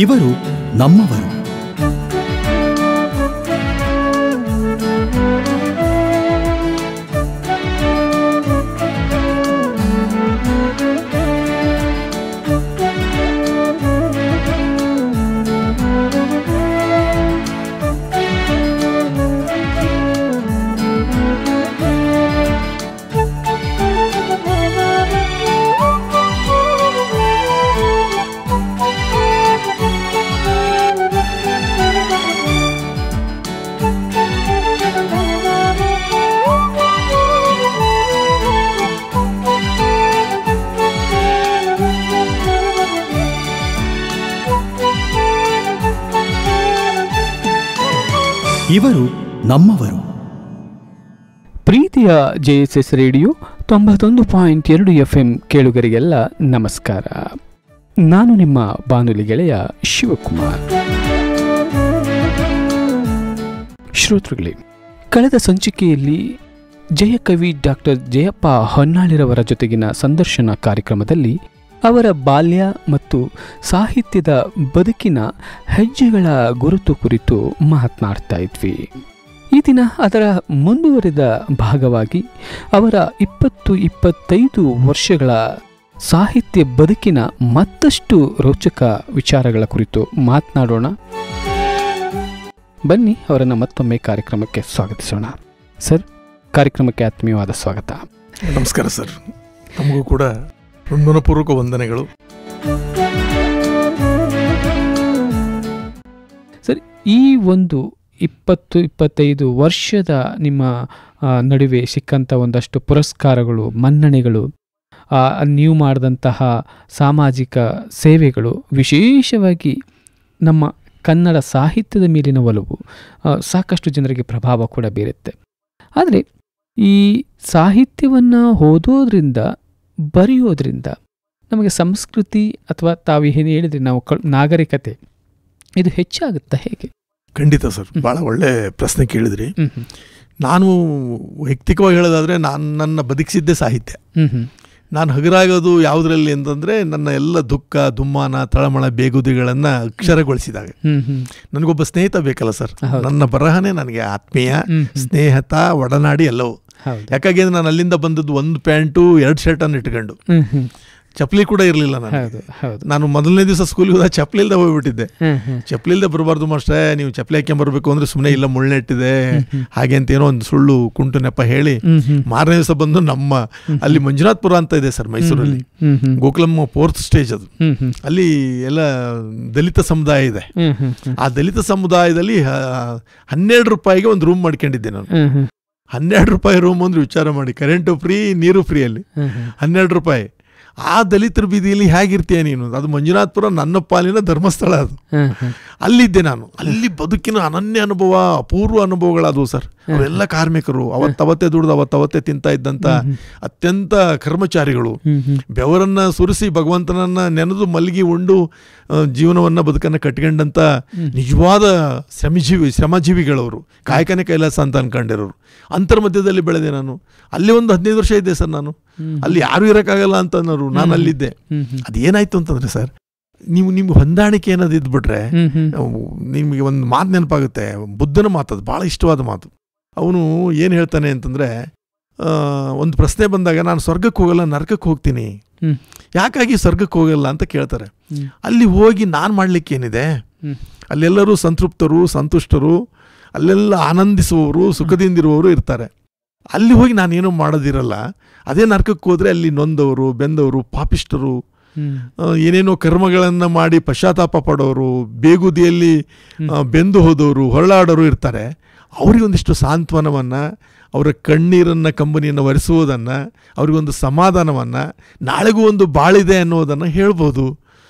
ಇವರು ನಮ್ಮವರು. ಇವರು ನಮ್ಮವರು. ಪ್ರೀತಿಯ JSS ರೇಡಿಯೋ 91.2 FM ಕೇಳುಗರಿಗೆಲ್ಲ ನಮಸ್ಕಾರ. ನಾನು ನಿಮ್ಮ ಬಾನುಲಿ ಗೆಳೆಯ ಶಿವಕುಮಾರ್. ಶ್ರೋತೃಗಳೇ, ಕಳೆದ ಸಂಚಿಕೆಯಲ್ಲಿ ಜಯಕವಿ ಡಾಕ್ಟರ್ ಜಯಪ್ಪ ಹೊನ್ನಾಳಿರವರ ಜೊತೆಗಿನ ಸಂದರ್ಶನ ಕಾರ್ಯಕ್ರಮದಲ್ಲಿ ಅವರ ಬಾಲ್ಯ ಮತ್ತು ಸಾಹಿತ್ಯದ ಬದುಕಿನ ಹೆಜ್ಜೆಗಳ ಗುರುತು ಕುರಿತು ಮಾತನಾಡ್ತಾ ಇದ್ವಿ. ಈ ದಿನ ಅದರ ಮುಂದುವರಿದ ಭಾಗವಾಗಿ ಅವರ 20-25 ವರ್ಷಗಳ ಸಾಹಿತ್ಯ ಬದುಕಿನ ಮತ್ತಷ್ಟು ರೋಚಕ ವಿಚಾರಗಳ ಕುರಿತು ಮಾತನಾಡೋಣ. ಬನ್ನಿ, ಅವರನ್ನು ಮತ್ತೊಮ್ಮೆ ಕಾರ್ಯಕ್ರಮಕ್ಕೆ ಸ್ವಾಗತಿಸೋಣ. ಸರ್, ಕಾರ್ಯಕ್ರಮಕ್ಕೆ ಆತ್ಮೀಯವಾದ ಸ್ವಾಗತ. ನಮಸ್ಕಾರ ಸರ್. ನಮಗೂ ಕೂಡ ಮನಪೂರ್ವಕ ವಂದನೆಗಳು. ಸರ್, ಈ ಒಂದು 20-25 ವರ್ಷದ ನಿಮ್ಮ ನಡುವೆ ಸಿಕ್ಕಂಥ ಒಂದಷ್ಟು ಪುರಸ್ಕಾರಗಳು, ಮನ್ನಣೆಗಳು, ನೀವು ಮಾಡಿದಂತಹ ಸಾಮಾಜಿಕ ಸೇವೆಗಳು, ವಿಶೇಷವಾಗಿ ನಮ್ಮ ಕನ್ನಡ ಸಾಹಿತ್ಯದ ಮೇಲಿನ ಒಲವು ಸಾಕಷ್ಟು ಜನರಿಗೆ ಪ್ರಭಾವ ಕೂಡ ಬೀರುತ್ತೆ. ಆದರೆ ಈ ಸಾಹಿತ್ಯವನ್ನು ಓದೋದ್ರಿಂದ, ಬರೆಯೋದ್ರಿಂದ ನಮಗೆ ಸಂಸ್ಕೃತಿ ಅಥವಾ ತಾವು ಏನು ಹೇಳಿದ್ರಿ, ನಾವು ನಾಗರಿಕತೆ, ಇದು ಹೆಚ್ಚಾಗುತ್ತಾ ಹೇಗೆ? ಖಂಡಿತ ಸರ್, ಭಾಳ ಒಳ್ಳೆ ಪ್ರಶ್ನೆ ಕೇಳಿದ್ರಿ. ನಾನು ವೈಯಕ್ತಿಕವಾಗಿ ಹೇಳೋದಾದರೆ, ನನ್ನ ಬದುಕಿಸಿದ್ದೇ ಸಾಹಿತ್ಯ. ನಾನು ಹಗರಾಗೋದು ಯಾವುದರಲ್ಲಿ ಅಂತಂದರೆ, ನನ್ನ ಎಲ್ಲ ದುಃಖ, ದುಮ್ಮಾನ, ತಳಮಳ, ಬೇಗುದಿಗಳನ್ನು ಅಕ್ಷರಗೊಳಿಸಿದಾಗ ನನಗೊಬ್ಬ ಸ್ನೇಹಿತ ಬೇಕಲ್ಲ ಸರ್. ನನ್ನ ಬರಹನೇ ನನಗೆ ಆತ್ಮೀಯ, ಸ್ನೇಹಿತ, ಒಡನಾಡಿ ಎಲ್ಲವೂ. ಯಾಕಾಗಿ ನಾನು ಅಲ್ಲಿಂದ ಬಂದದ್ದು 1 ಪ್ಯಾಂಟು 2 ಶರ್ಟನ್ನು ಇಟ್ಕೊಂಡು, ಚಪ್ಪಲಿ ಕೂಡ ಇರಲಿಲ್ಲ ನಾನು ಮೊದಲನೇ ದಿವಸ ಸ್ಕೂಲ್ಗೆ ಹೋದಾಗ ಚಪ್ಪಲಿ ಇಲ್ಲದೆ ಹೋಗ್ಬಿಟ್ಟಿದ್ದೆ. ಚಪ್ಪಲಿ ಇಲ್ಲದೆ ಬರಬಾರ್ದು ಮಾಸ್ಟ್ರೆ, ನೀವು ಚಪ್ಪಲಿ ಹಾಕ್ಕೊಂಬರ್ಬೇಕು ಅಂದರೆ ಸುಮ್ಮನೆ ಇಲ್ಲ, ಮುಳ್ಳೆಟ್ಟಿದೆ ಹಾಗೆ ಅಂತ ಏನೋ ಒಂದು ಸುಳ್ಳು ಕುಂಟು ನೆಪ ಹೇಳಿ ಮಾರನೇ ದಿವಸ ಬಂದು ನಮ್ಮ ಅಲ್ಲಿ ಮಂಜುನಾಥ್ಪುರ ಅಂತ ಇದೆ ಸರ್ ಮೈಸೂರಲ್ಲಿ, ಗೋಕುಲಂ 4th ಸ್ಟೇಜ್ ಅದು. ಅಲ್ಲಿ ಎಲ್ಲ ದಲಿತ ಸಮುದಾಯ ಇದೆ. ಆ ದಲಿತ ಸಮುದಾಯದಲ್ಲಿ 12 ರೂಪಾಯಿಗೆ ಒಂದು ರೂಮ್ ಮಾಡ್ಕೊಂಡಿದ್ದೆ ನಾನು. 12 ರೂಪಾಯಿ ರೂಮ್ ಅಂದ್ರೆ ವಿಚಾರ ಮಾಡಿ, ಕರೆಂಟು ಫ್ರೀ, ನೀರು ಫ್ರೀ. ಅಲ್ಲಿ 12 ರೂಪಾಯಿ. ಆ ದಲಿತರ ಬೀದಿಯಲ್ಲಿ ಹೇಗಿರ್ತೀಯ ನೀನು? ಅದು ಮಂಜುನಾಥ್ಪುರ ನನ್ನ ಪಾಲಿನ ಧರ್ಮಸ್ಥಳ. ಅದು ಅಲ್ಲಿದ್ದೆ ನಾನು. ಅಲ್ಲಿ ಬದುಕಿನ ಅನನ್ಯ ಅನುಭವ, ಅಪೂರ್ವ ಅನುಭವಗಳಾದವು ಸರ್. ಅವರೆಲ್ಲ ಕಾರ್ಮಿಕರು, ಅವತ್ತವತ್ತೇ ದುಡ್ದು ಅವತ್ತವತ್ತೇ ತಿಂತಾ ಇದ್ದಂಥ ಅತ್ಯಂತ ಕರ್ಮಚಾರಿಗಳು, ಬೆವರನ್ನ ಸುರಿಸಿ ಭಗವಂತನನ್ನ ನೆನೆದು ಮಲಗಿ ಉಂಡು ಜೀವನವನ್ನ ಬದುಕನ್ನು ಕಟ್ಕೊಂಡಂಥ ನಿಜವಾದ ಶ್ರಮಜೀವಿಗಳವರು, ಕಾಯಕನೇ ಕೈಲಾಸ ಅಂತ ಅನ್ಕೊಂಡಿರೋರು. ಅಂತರ್ಮಧ್ಯದಲ್ಲಿ ಬೆಳೆದೆ ನಾನು. ಅಲ್ಲಿ ಒಂದು 15 ವರ್ಷ ಇದ್ದೆ ಸರ್ ನಾನು. ಅಲ್ಲಿ ಯಾರು ಇರೋಕ್ಕಾಗಲ್ಲ ಅಂತ ಅನ್ನೋರು, ನಾನು ಅಲ್ಲಿದ್ದೆ. ಅದೇನಾಯ್ತು ಅಂತಂದ್ರೆ ಸರ್, ನಿಮ್ಗೆ ಹೊಂದಾಣಿಕೆ ಅನ್ನೋದು ಇದ್ಬಿಟ್ರೆ ನಿಮಗೆ ಒಂದು ಮಾತು ನೆನಪಾಗುತ್ತೆ. ಬುದ್ಧನ ಮಾತದು, ಭಾಳ ಇಷ್ಟವಾದ ಮಾತು. ಅವನು ಏನು ಹೇಳ್ತಾನೆ ಅಂತಂದರೆ, ಒಂದು ಪ್ರಶ್ನೆ ಬಂದಾಗ ನಾನು ಸ್ವರ್ಗಕ್ಕೆ ಹೋಗಲ್ಲ, ನರಕಕ್ಕೆ ಹೋಗ್ತೀನಿ, ಯಾಕಾಗಿ ಸ್ವರ್ಗಕ್ಕೆ ಹೋಗಲ್ಲ ಅಂತ ಕೇಳ್ತಾರೆ. ಅಲ್ಲಿ ಹೋಗಿ ನಾನು ಮಾಡಲಿಕ್ಕೇನಿದೆ? ಅಲ್ಲೆಲ್ಲರೂ ಸಂತೃಪ್ತರು, ಸಂತುಷ್ಟರು, ಅಲ್ಲೆಲ್ಲ ಆನಂದಿಸುವವರು, ಸುಖದಿಂದಿರುವವರು ಇರ್ತಾರೆ. ಅಲ್ಲಿ ಹೋಗಿ ನಾನೇನೋ ಮಾಡೋದಿರಲ್ಲ. ಅದೇ ನರಕಕ್ಕೆ ಹೋದರೆ ಅಲ್ಲಿ ನೊಂದವರು, ಬೆಂದವರು, ಪಾಪಿಷ್ಟರು, ಏನೇನೋ ಕರ್ಮಗಳನ್ನು ಮಾಡಿ ಪಶ್ಚಾತ್ತಾಪ ಪಡೋರು, ಬೇಗುದಿಯಲ್ಲಿ ಬೆಂದು ಹೋದವರು, ಹೊರಳಾಡೋರು ಇರ್ತಾರೆ. ಅವರಿಗೊಂದಿಷ್ಟು ಸಾಂತ್ವನವನ್ನು, ಅವರ ಕಣ್ಣೀರನ್ನು, ಕಂಬನಿಯನ್ನು ಒರೆಸುವುದನ್ನು, ಅವರಿಗೊಂದು ಸಮಾಧಾನವನ್ನು, ನಾಳೆಗೂ ಒಂದು ಬಾಳಿದೆ ಅನ್ನೋದನ್ನು ಹೇಳ್ಬೋದು.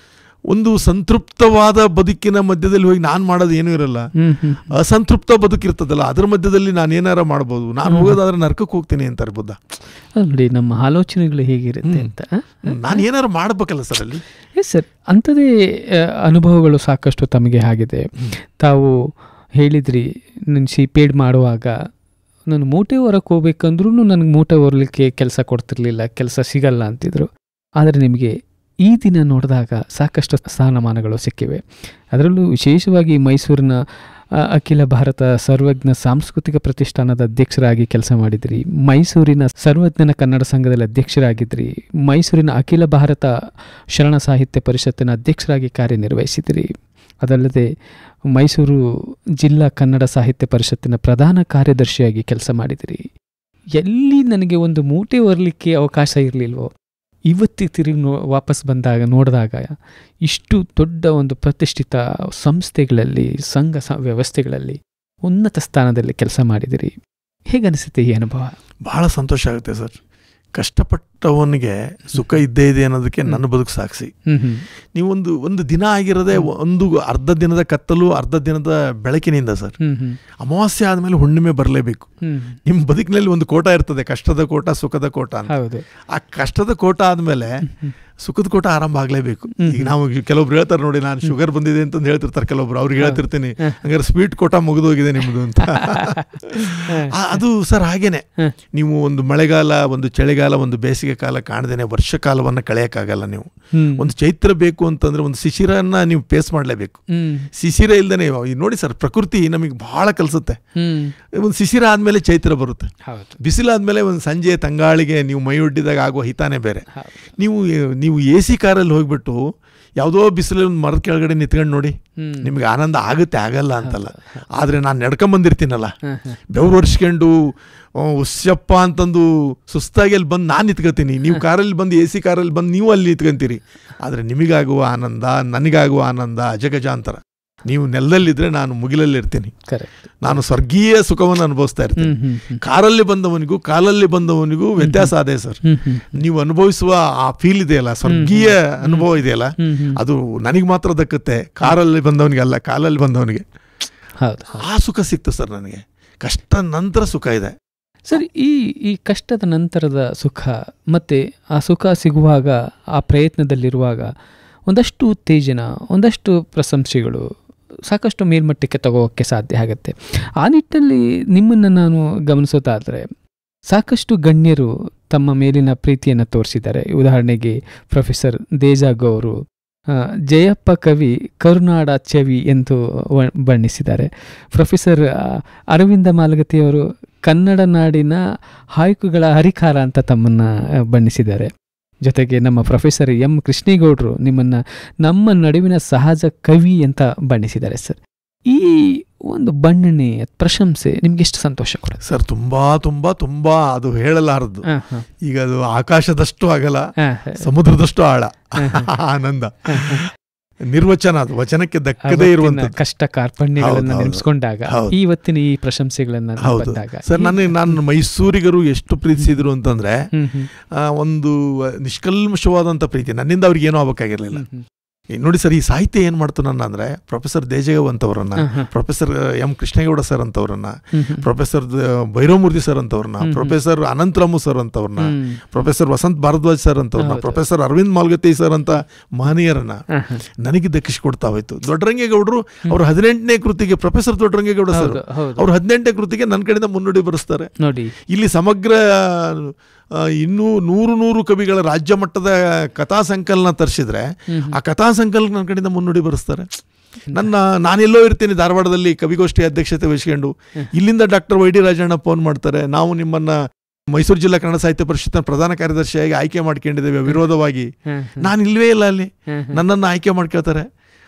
ಒಂದು ಸಂತೃಪ್ತವಾದ ಬದುಕಿನ ಮಧ್ಯದಲ್ಲಿ ಹೋಗಿ ನಾನು ಮಾಡೋದು ಏನೂ ಇರಲ್ಲ. ಅಸಂತೃಪ್ತ ಬದುಕಿರ್ತದಲ್ಲ, ಅದ್ರ ಮಧ್ಯದಲ್ಲಿ ನಾನು ಏನಾರ ಮಾಡ್ಬೋದು. ನಾನು ಹೋಗೋದಾದ್ರೆ ನರಕಕ್ಕೆ ಹೋಗ್ತೀನಿ ಅಂತಾರೆ ಬುದ್ಧ. ನೋಡಿ, ನಮ್ಮ ಆಲೋಚನೆಗಳು ಹೇಗಿರುತ್ತೆ ಅಂತ. ನಾನು ಏನಾರು ಮಾಡ್ಬೇಕಲ್ಲ ಸರ್ ಅಲ್ಲಿ. ಎಸ್ ಸರ್, ಅಂಥದ್ದೇ ಅನುಭವಗಳು ಸಾಕಷ್ಟು ತಮಗೆ ಆಗಿದೆ. ತಾವು ಹೇಳಿದ್ರಿ, ನನ್ನ ಸಿಪೇಡ್ ಮಾಡುವಾಗ ನಾನು ಮೂಟೆ ಹೊರಕ್ಕೆ ಹೋಗ್ಬೇಕಂದ್ರೂ ನನಗೆ ಮೂಟೆ ಹೊರಲಿಕ್ಕೆ ಕೆಲಸ ಕೊಡ್ತಿರ್ಲಿಲ್ಲ, ಕೆಲಸ ಸಿಗಲ್ಲ ಅಂತಿದ್ರು. ಆದರೆ ನಿಮಗೆ ಈ ದಿನ ನೋಡಿದಾಗ ಸಾಕಷ್ಟು ಸ್ಥಾನಮಾನಗಳು ಸಿಕ್ಕಿವೆ. ಅದರಲ್ಲೂ ವಿಶೇಷವಾಗಿ ಮೈಸೂರಿನ ಅಖಿಲ ಭಾರತ ಸರ್ವಜ್ಞ ಸಾಂಸ್ಕೃತಿಕ ಪ್ರತಿಷ್ಠಾನದ ಅಧ್ಯಕ್ಷರಾಗಿ ಕೆಲಸ ಮಾಡಿದ್ರಿ, ಮೈಸೂರಿನ ಸರ್ವಜ್ಞನ ಕನ್ನಡ ಸಂಘದಲ್ಲಿ ಅಧ್ಯಕ್ಷರಾಗಿದ್ರಿ, ಮೈಸೂರಿನ ಅಖಿಲ ಭಾರತ ಶರಣ ಸಾಹಿತ್ಯ ಪರಿಷತ್ತಿನ ಅಧ್ಯಕ್ಷರಾಗಿ ಕಾರ್ಯನಿರ್ವಹಿಸಿದಿರಿ. ಅದಲ್ಲದೆ ಮೈಸೂರು ಜಿಲ್ಲಾ ಕನ್ನಡ ಸಾಹಿತ್ಯ ಪರಿಷತ್ತಿನ ಪ್ರಧಾನ ಕಾರ್ಯದರ್ಶಿಯಾಗಿ ಕೆಲಸ ಮಾಡಿದಿರಿ. ಎಲ್ಲಿ ನನಗೆ ಒಂದು ಮೂಟೆ ಹೊರಲಿಕ್ಕೆ ಅವಕಾಶ ಇರಲಿಲ್ವೋ, ಇವತ್ತಿಗೆ ತಿರುಗಿ ವಾಪಸ್ ಬಂದಾಗ ನೋಡಿದಾಗ ಇಷ್ಟು ದೊಡ್ಡ ಒಂದು ಪ್ರತಿಷ್ಠಿತ ಸಂಸ್ಥೆಗಳಲ್ಲಿ, ಸಂಘ ವ್ಯವಸ್ಥೆಗಳಲ್ಲಿ ಉನ್ನತ ಸ್ಥಾನದಲ್ಲಿ ಕೆಲಸ ಮಾಡಿದಿರಿ. ಹೇಗನಿಸುತ್ತೆ ಈ ಅನುಭವ? ಬಹಳ ಸಂತೋಷ ಆಗುತ್ತೆ ಸರ್. ಕಷ್ಟಪಟ್ಟವನಿಗೆ ಸುಖ ಇದ್ದೇ ಇದೆ ಅನ್ನೋದಕ್ಕೆ ನನ್ನ ಬದುಕು ಸಾಕ್ಷಿ. ನೀವು ಒಂದು ದಿನ ಆಗಿರೋದೇ ಒಂದು ಅರ್ಧ ದಿನದ ಕತ್ತಲು, ಅರ್ಧ ದಿನದ ಬೆಳಕಿನಿಂದ ಸರ್. ಅಮಾವಾಸ್ಯೆ ಆದಮೇಲೆ ಹುಣ್ಣಿಮೆ ಬರಲೇಬೇಕು. ನಿಮ್ಮ ಬದುಕಿನಲ್ಲಿ ಒಂದು ಕೋಟ ಇರ್ತದೆ, ಕಷ್ಟದ ಕೋಟ, ಸುಖದ ಕೋಟ ಅಂತ. ಆ ಕಷ್ಟದ ಕೋಟ ಆದಮೇಲೆ ಸುಖದ ಕೋಟ ಆರಂಭ ಆಗಲೇಬೇಕು. ಈಗ ನಾವು ಕೆಲವೊಬ್ರು ಹೇಳ್ತಾರೆ ನೋಡಿ, ನಾನು ಶುಗರ್ ಬಂದಿದೆ ಅಂತಂದು ಹೇಳ್ತಿರ್ತಾರೆ ಕೆಲವೊಬ್ರು. ಅವ್ರಿಗೆ ಹೇಳ್ತಿರ್ತೀನಿ, ಹಂಗಾರೆ ಸ್ವೀಟ್ ಕೋಟ ಮುಗಿದೋಗಿದೆ ನಿಮ್ಮದು ಅಂತ. ಅದು ಸರ್ ಹಾಗೇನೆ. ನೀವು ಒಂದು ಮಳೆಗಾಲ, ಒಂದು ಚಳಿಗಾಲ, ಒಂದು ಬೇಸಿಗೆ ಕಾಲ ಕಾಣದೇನೆ ವರ್ಷಕಾಲವನ್ನು ಕಳೆಯೋಕ್ಕಾಗಲ್ಲ. ನೀವು ಒಂದು ಚೈತ್ರ ಬೇಕು ಅಂತಂದ್ರೆ ಒಂದು ಶಿಶಿರನ್ನ ನೀವು ಫೇಸ್ ಮಾಡಲೇಬೇಕು. ಶಿಶಿರ ಇಲ್ದೇನೆ ನೋಡಿ ಸರ್, ಪ್ರಕೃತಿ ನಮಗೆ ಬಹಳ ಕಲಿಸುತ್ತೆ. ಒಂದು ಶಿಶಿರ ಆದ್ಮೇಲೆ ಚೈತ್ರ ಬರುತ್ತೆ, ಬಿಸಿಲಾದ್ಮೇಲೆ ಒಂದು ಸಂಜೆ ತಂಗಾಳಿಗೆ ನೀವು ಮೈ ಒಡ್ಡಿದಾಗ ಆಗುವ ಹಿತಾನೇ ಬೇರೆ. ನೀವು AC ಕಾರಲ್ಲಿ ಹೋಗ್ಬಿಟ್ಟು ಯಾವುದೋ ಬಿಸಿಲಲ್ಲಿ ಒಂದು ಮರದ ಕೆಳಗಡೆ ನಿಂತ್ಕೊಂಡು ನೋಡಿ, ನಿಮ್ಗೆ ಆನಂದ ಆಗುತ್ತೆ, ಆಗಲ್ಲ ಅಂತಲ್ಲ. ಆದರೆ ನಾನು ನಡ್ಕೊಂಬಂದಿರ್ತೀನಲ್ಲ, ಬೆವರು ಒರೆಸ್ಕೊಂಡು ಉಸ್ಯಪ್ಪ ಅಂತಂದು ಸುಸ್ತಾಗಿ ಅಲ್ಲಿ ಬಂದು ನಾನು ನಿಂತ್ಕೊತೀನಿ. ನೀವು ಕಾರಲ್ಲಿ ಬಂದು AC ಕಾರಲ್ಲಿ ಬಂದು ನೀವು ಅಲ್ಲಿ ನಿಂತ್ಕೊಂತೀರಿ. ಆದರೆ ನಿಮಗಾಗುವ ಆನಂದ, ನನಗಾಗುವ ಆನಂದ ಅಜಗಜಾಂತರ. ನೀವು ನೆಲದಲ್ಲಿದ್ದರೆ ನಾನು ಮುಗಿಲಲ್ಲಿರ್ತೀನಿ. ನಾನು ಸ್ವರ್ಗೀಯ ಸುಖವನ್ನು ಅನುಭವಿಸ್ತಾ ಇರ್ತೀನಿ. ಕಾರಲ್ಲಿ ಬಂದವನಿಗೂ ಕಾಲಲ್ಲಿ ಬಂದವನಿಗೂ ವ್ಯತ್ಯಾಸ ಅದೇ ಸರ್. ನೀವು ಅನುಭವಿಸುವ ಆ ಫೀಲ್ ಇದೆಯಲ್ಲ, ಸ್ವರ್ಗೀಯ ಅನುಭವ ಇದೆಯಲ್ಲ, ಅದು ನನಗೆ ಮಾತ್ರ ದಕ್ಕುತ್ತೆ. ಕಾರಲ್ಲಿ ಬಂದವನಿಗೆ ಅಲ್ಲ, ಕಾಲಲ್ಲಿ ಬಂದವನಿಗೆ ಆ ಸುಖ ಸಿಕ್ತು ಸರ್ ನನಗೆ. ಕಷ್ಟ ನಂತರ ಸುಖ ಇದೆ ಸರ್. ಈ ಕಷ್ಟದ ನಂತರದ ಸುಖ ಮತ್ತು ಆ ಸುಖ ಸಿಗುವಾಗ, ಆ ಪ್ರಯತ್ನದಲ್ಲಿರುವಾಗ ಒಂದಷ್ಟು ಉತ್ತೇಜನ, ಒಂದಷ್ಟು ಪ್ರಶಂಸೆಗಳು ಸಾಕಷ್ಟು ಮೇಲ್ಮಟ್ಟಕ್ಕೆ ತಗೋಕ್ಕೆ ಸಾಧ್ಯ ಆಗುತ್ತೆ. ಆ ನಿಟ್ಟಿನಲ್ಲಿ ನಿಮ್ಮನ್ನು ನಾನು ಗಮನಿಸೋದಾದರೆ ಸಾಕಷ್ಟು ಗಣ್ಯರು ತಮ್ಮ ಮೇಲಿನ ಪ್ರೀತಿಯನ್ನು ತೋರಿಸಿದ್ದಾರೆ. ಉದಾಹರಣೆಗೆ ಪ್ರೊಫೆಸರ್ ದೇಜಾಗ್ ಅವರು ಜಯಪ್ಪ ಕವಿ ಕರುನಾಡ ಚೆವಿ ಎಂದು ಬಣ್ಣಿಸಿದ್ದಾರೆ. ಪ್ರೊಫೆಸರ್ ಅರವಿಂದ ಮಾಲಗತ್ತಿಯವರು ಕನ್ನಡ ನಾಡಿನ ಹಾಯ್ಕುಗಳ ಹರಿಕಾರ ಅಂತ ತಮ್ಮನ್ನು ಬಣ್ಣಿಸಿದ್ದಾರೆ. ಜೊತೆಗೆ ನಮ್ಮ ಪ್ರೊಫೆಸರ್ ಎಂ ಕೃಷ್ಣೇಗೌಡರು ನಿಮ್ಮನ್ನು ನಮ್ಮ ನಡುವಿನ ಸಹಜ ಕವಿ ಅಂತ ಬಣ್ಣಿಸಿದ್ದಾರೆ ಸರ್. ಈ ಒಂದು ಬಣ್ಣನೆ, ಪ್ರಶಂಸೆ ನಿಮ್ಗೆ ಎಷ್ಟು ಸಂತೋಷ ಕೊಡುತ್ತೆ ಸರ್? ತುಂಬಾ ತುಂಬಾ ತುಂಬಾ ಅದು ಹೇಳಲಾರದು. ಈಗ ಅದು ಆಕಾಶದಷ್ಟು ಆಗಲ್ಲ, ಸಮುದ್ರದಷ್ಟು ಆಳ ಆನಂದ. ನಿರ್ವಚನ, ಅದು ವಚನಕ್ಕೆ ದಕ್ಕದೇ ಇರುವಂತ ಕಷ್ಟ ಕಾರ್ಪಣ್ಯಗಳನ್ನ ನೆನೆಸ್ಕೊಂಡಾಗ ಇವತ್ತಿನ ಈ ಪ್ರಶಂಸೆಗಳನ್ನ ಬಂದಾಗ ಸರ್, ನಾನು ಮೈಸೂರಿಗರು ಎಷ್ಟು ಪ್ರೀತಿಸಿದ್ರು ಅಂತಂದ್ರೆ, ಒಂದು ನಿಷ್ಕಲ್ಮಶವಾದಂತ ಪ್ರೀತಿ. ನನ್ನಿಂದ ಅವ್ರಿಗೆ ಏನೂ ಆಗ್ಬೇಕಾಗಿರ್ಲಿಲ್ಲ. ನೋಡಿ ಸರ್, ಈ ಸಾಹಿತ್ಯ ಏನು ಮಾಡ್ತು ನನ್ನ ಅಂದರೆ, ಪ್ರೊಫೆಸರ್ ದೇಜಗವ್ ಅಂತವ್ರನ್ನ, ಪ್ರೊಫೆಸರ್ ಎಂ ಕೃಷ್ಣೇಗೌಡ ಸರ್ ಅಂತವ್ರನ್ನ, ಪ್ರೊಫೆಸರ್ ಭೈರವಮೂರ್ತಿ ಸರ್ ಅಂತವ್ರನ್ನ, ಪ್ರೊಫೆಸರ್ ಅನಂತರಾಮು ಸರ್ ಅಂತವ್ರನ್ನ, ಪ್ರೊಫೆಸರ್ ವಸಂತ್ ಭಾರದ್ವಾಜ್ ಸರ್ ಅಂತವ್ರನ್ನ, ಪ್ರೊಫೆಸರ್ ಅರವಿಂದ್ ಮಾಲ್ಗತ್ತಿ ಸರ್ ಅಂತ ಮಹನೀಯರನ್ನ ನನಗೆ ದಕ್ಕಿಸಿಕೊಡ್ತಾ ಹೋಯ್ತು. ದೊಡ್ಡರಂಗೇಗೌಡರು ಅವ್ರ 18ನೇ ಕೃತಿಗೆ, ಪ್ರೊಫೆಸರ್ ದೊಡ್ಡರಂಗೇಗೌಡ ಸರ್ ಅವ್ರ 18ನೇ ಕೃತಿಗೆ ನನ್ನ ಕಡೆಯಿಂದ ಮುನ್ನುಡಿ ಬರೆಸ್ತಾರೆ. ಇಲ್ಲಿ ಸಮಗ್ರ 100 ಕವಿಗಳ ರಾಜ್ಯ ಮಟ್ಟದ ಕಥಾ ಸಂಕಲನ ತರಿಸಿದ್ರೆ ಆ ಕಥಾ ಸಂಕಲನ ನನ್ನ ಕಡೆಯಿಂದ ಮುನ್ನುಡಿ ಬರೆಸ್ತಾರೆ. ನಾನೆಲ್ಲೋ ಇರ್ತೀನಿ ಧಾರವಾಡದಲ್ಲಿ ಕವಿಗೋಷ್ಠಿ ಅಧ್ಯಕ್ಷತೆ ವಹಿಸ್ಕೊಂಡು, ಇಲ್ಲಿಂದ doctor Y D Rajanna phone ಮಾಡ್ತಾರೆ, ನಾವು ನಿಮ್ಮನ್ನ ಮೈಸೂರು ಜಿಲ್ಲಾ ಕನ್ನಡ ಸಾಹಿತ್ಯ ಪರಿಷತ್ನ ಪ್ರಧಾನ ಕಾರ್ಯದರ್ಶಿಯಾಗಿ ಆಯ್ಕೆ ಮಾಡ್ಕೊಂಡಿದ್ದೇವೆ ವಿರೋಧವಾಗಿ. ನಾನು ಇಲ್ವೇ ಇಲ್ಲ ಅಲ್ಲಿ, ನನ್ನನ್ನು ಆಯ್ಕೆ ಮಾಡ್ಕೊಳ್ತಾರೆ.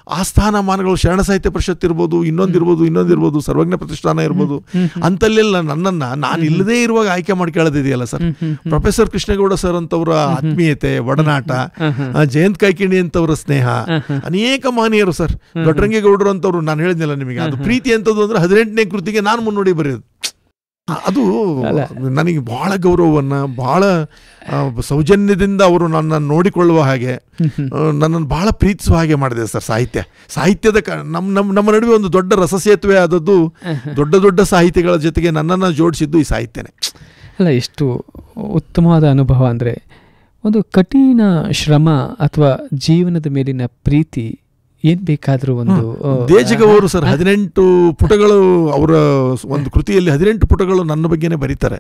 ಆ ಸ್ಥಾನಮಾನಗಳು ಶರಣ ಸಾಹಿತ್ಯ ಪರಿಷತ್ ಇರ್ಬೋದು, ಇನ್ನೊಂದಿರ್ಬೋದು, ಸರ್ವಜ್ಞ ಪ್ರತಿಷ್ಠಾನ ಇರ್ಬೋದು, ಅಂತಲ್ಲೆಲ್ಲ ನಾನು ಇಲ್ಲದೇ ಇರುವಾಗ ಆಯ್ಕೆ ಮಾಡ್ಕೊಳ್ಳೋದಿದೆಯಲ್ಲ ಸರ್. ಪ್ರೊಫೆಸರ್ ಕೃಷ್ಣೇಗೌಡ ಸರ್ ಅಂತವರ ಆತ್ಮೀಯತೆ, ಒಡನಾಟ, ಜಯಂತ್ ಕಾಯ್ಕಿಣಿ ಅಂತವರ ಸ್ನೇಹ, ಅನೇಕ ಮಹನೀಯರು ಸರ್. ದೊಡ್ಡರಂಗೇಗೌಡರು ಅಂತವ್ರು, ನಾನು ಹೇಳಿದ್ನಲ್ಲ ನಿಮಗೆ, ಅದು ಪ್ರೀತಿ ಅಂತದ್ದು ಅಂದ್ರೆ 18ನೇ ಕೃತಿಗೆ ನಾನು ಮುನ್ನುಡಿ ಬರೆಯೋದು. ಅದು ನನಗೆ ಬಹಳ ಗೌರವವನ್ನ, ಬಹಳ ಸೌಜನ್ಯದಿಂದ ಅವರು ನನ್ನನ್ನು ನೋಡಿಕೊಳ್ಳುವ ಹಾಗೆ, ನನ್ನನ್ನು ಬಹಳ ಪ್ರೀತಿಸುವ ಹಾಗೆ ಮಾಡಿದೆ ಸರ್. ಸಾಹಿತ್ಯದ ನಮ್ಮ ನಡುವೆ ಒಂದು ದೊಡ್ಡ ರಸಸೇತುವೆ ಆದದ್ದು ದೊಡ್ಡ ಸಾಹಿತಿಗಳ ಜೊತೆಗೆ ನನ್ನನ್ನು ಜೋಡಿಸಿದ್ದು ಈ ಸಾಹಿತ್ಯನೇ. ಅಲ್ಲ, ಎಷ್ಟು ಉತ್ತಮವಾದ ಅನುಭವ ಅಂದರೆ, ಒಂದು ಕಠಿಣ ಶ್ರಮ ಅಥವಾ ಜೀವನದ ಮೇಲಿನ ಪ್ರೀತಿ ಏನ್ ಬೇಕಾದ್ರೂ ಒಂದು. ದೇಜಗವ್ ಅವರು ಸರ್ 18 ಪುಟಗಳು ಅವರ ಒಂದು ಕೃತಿಯಲ್ಲಿ 18 ಪುಟಗಳು ನನ್ನ ಬಗ್ಗೆನೇ ಬರೀತಾರೆ.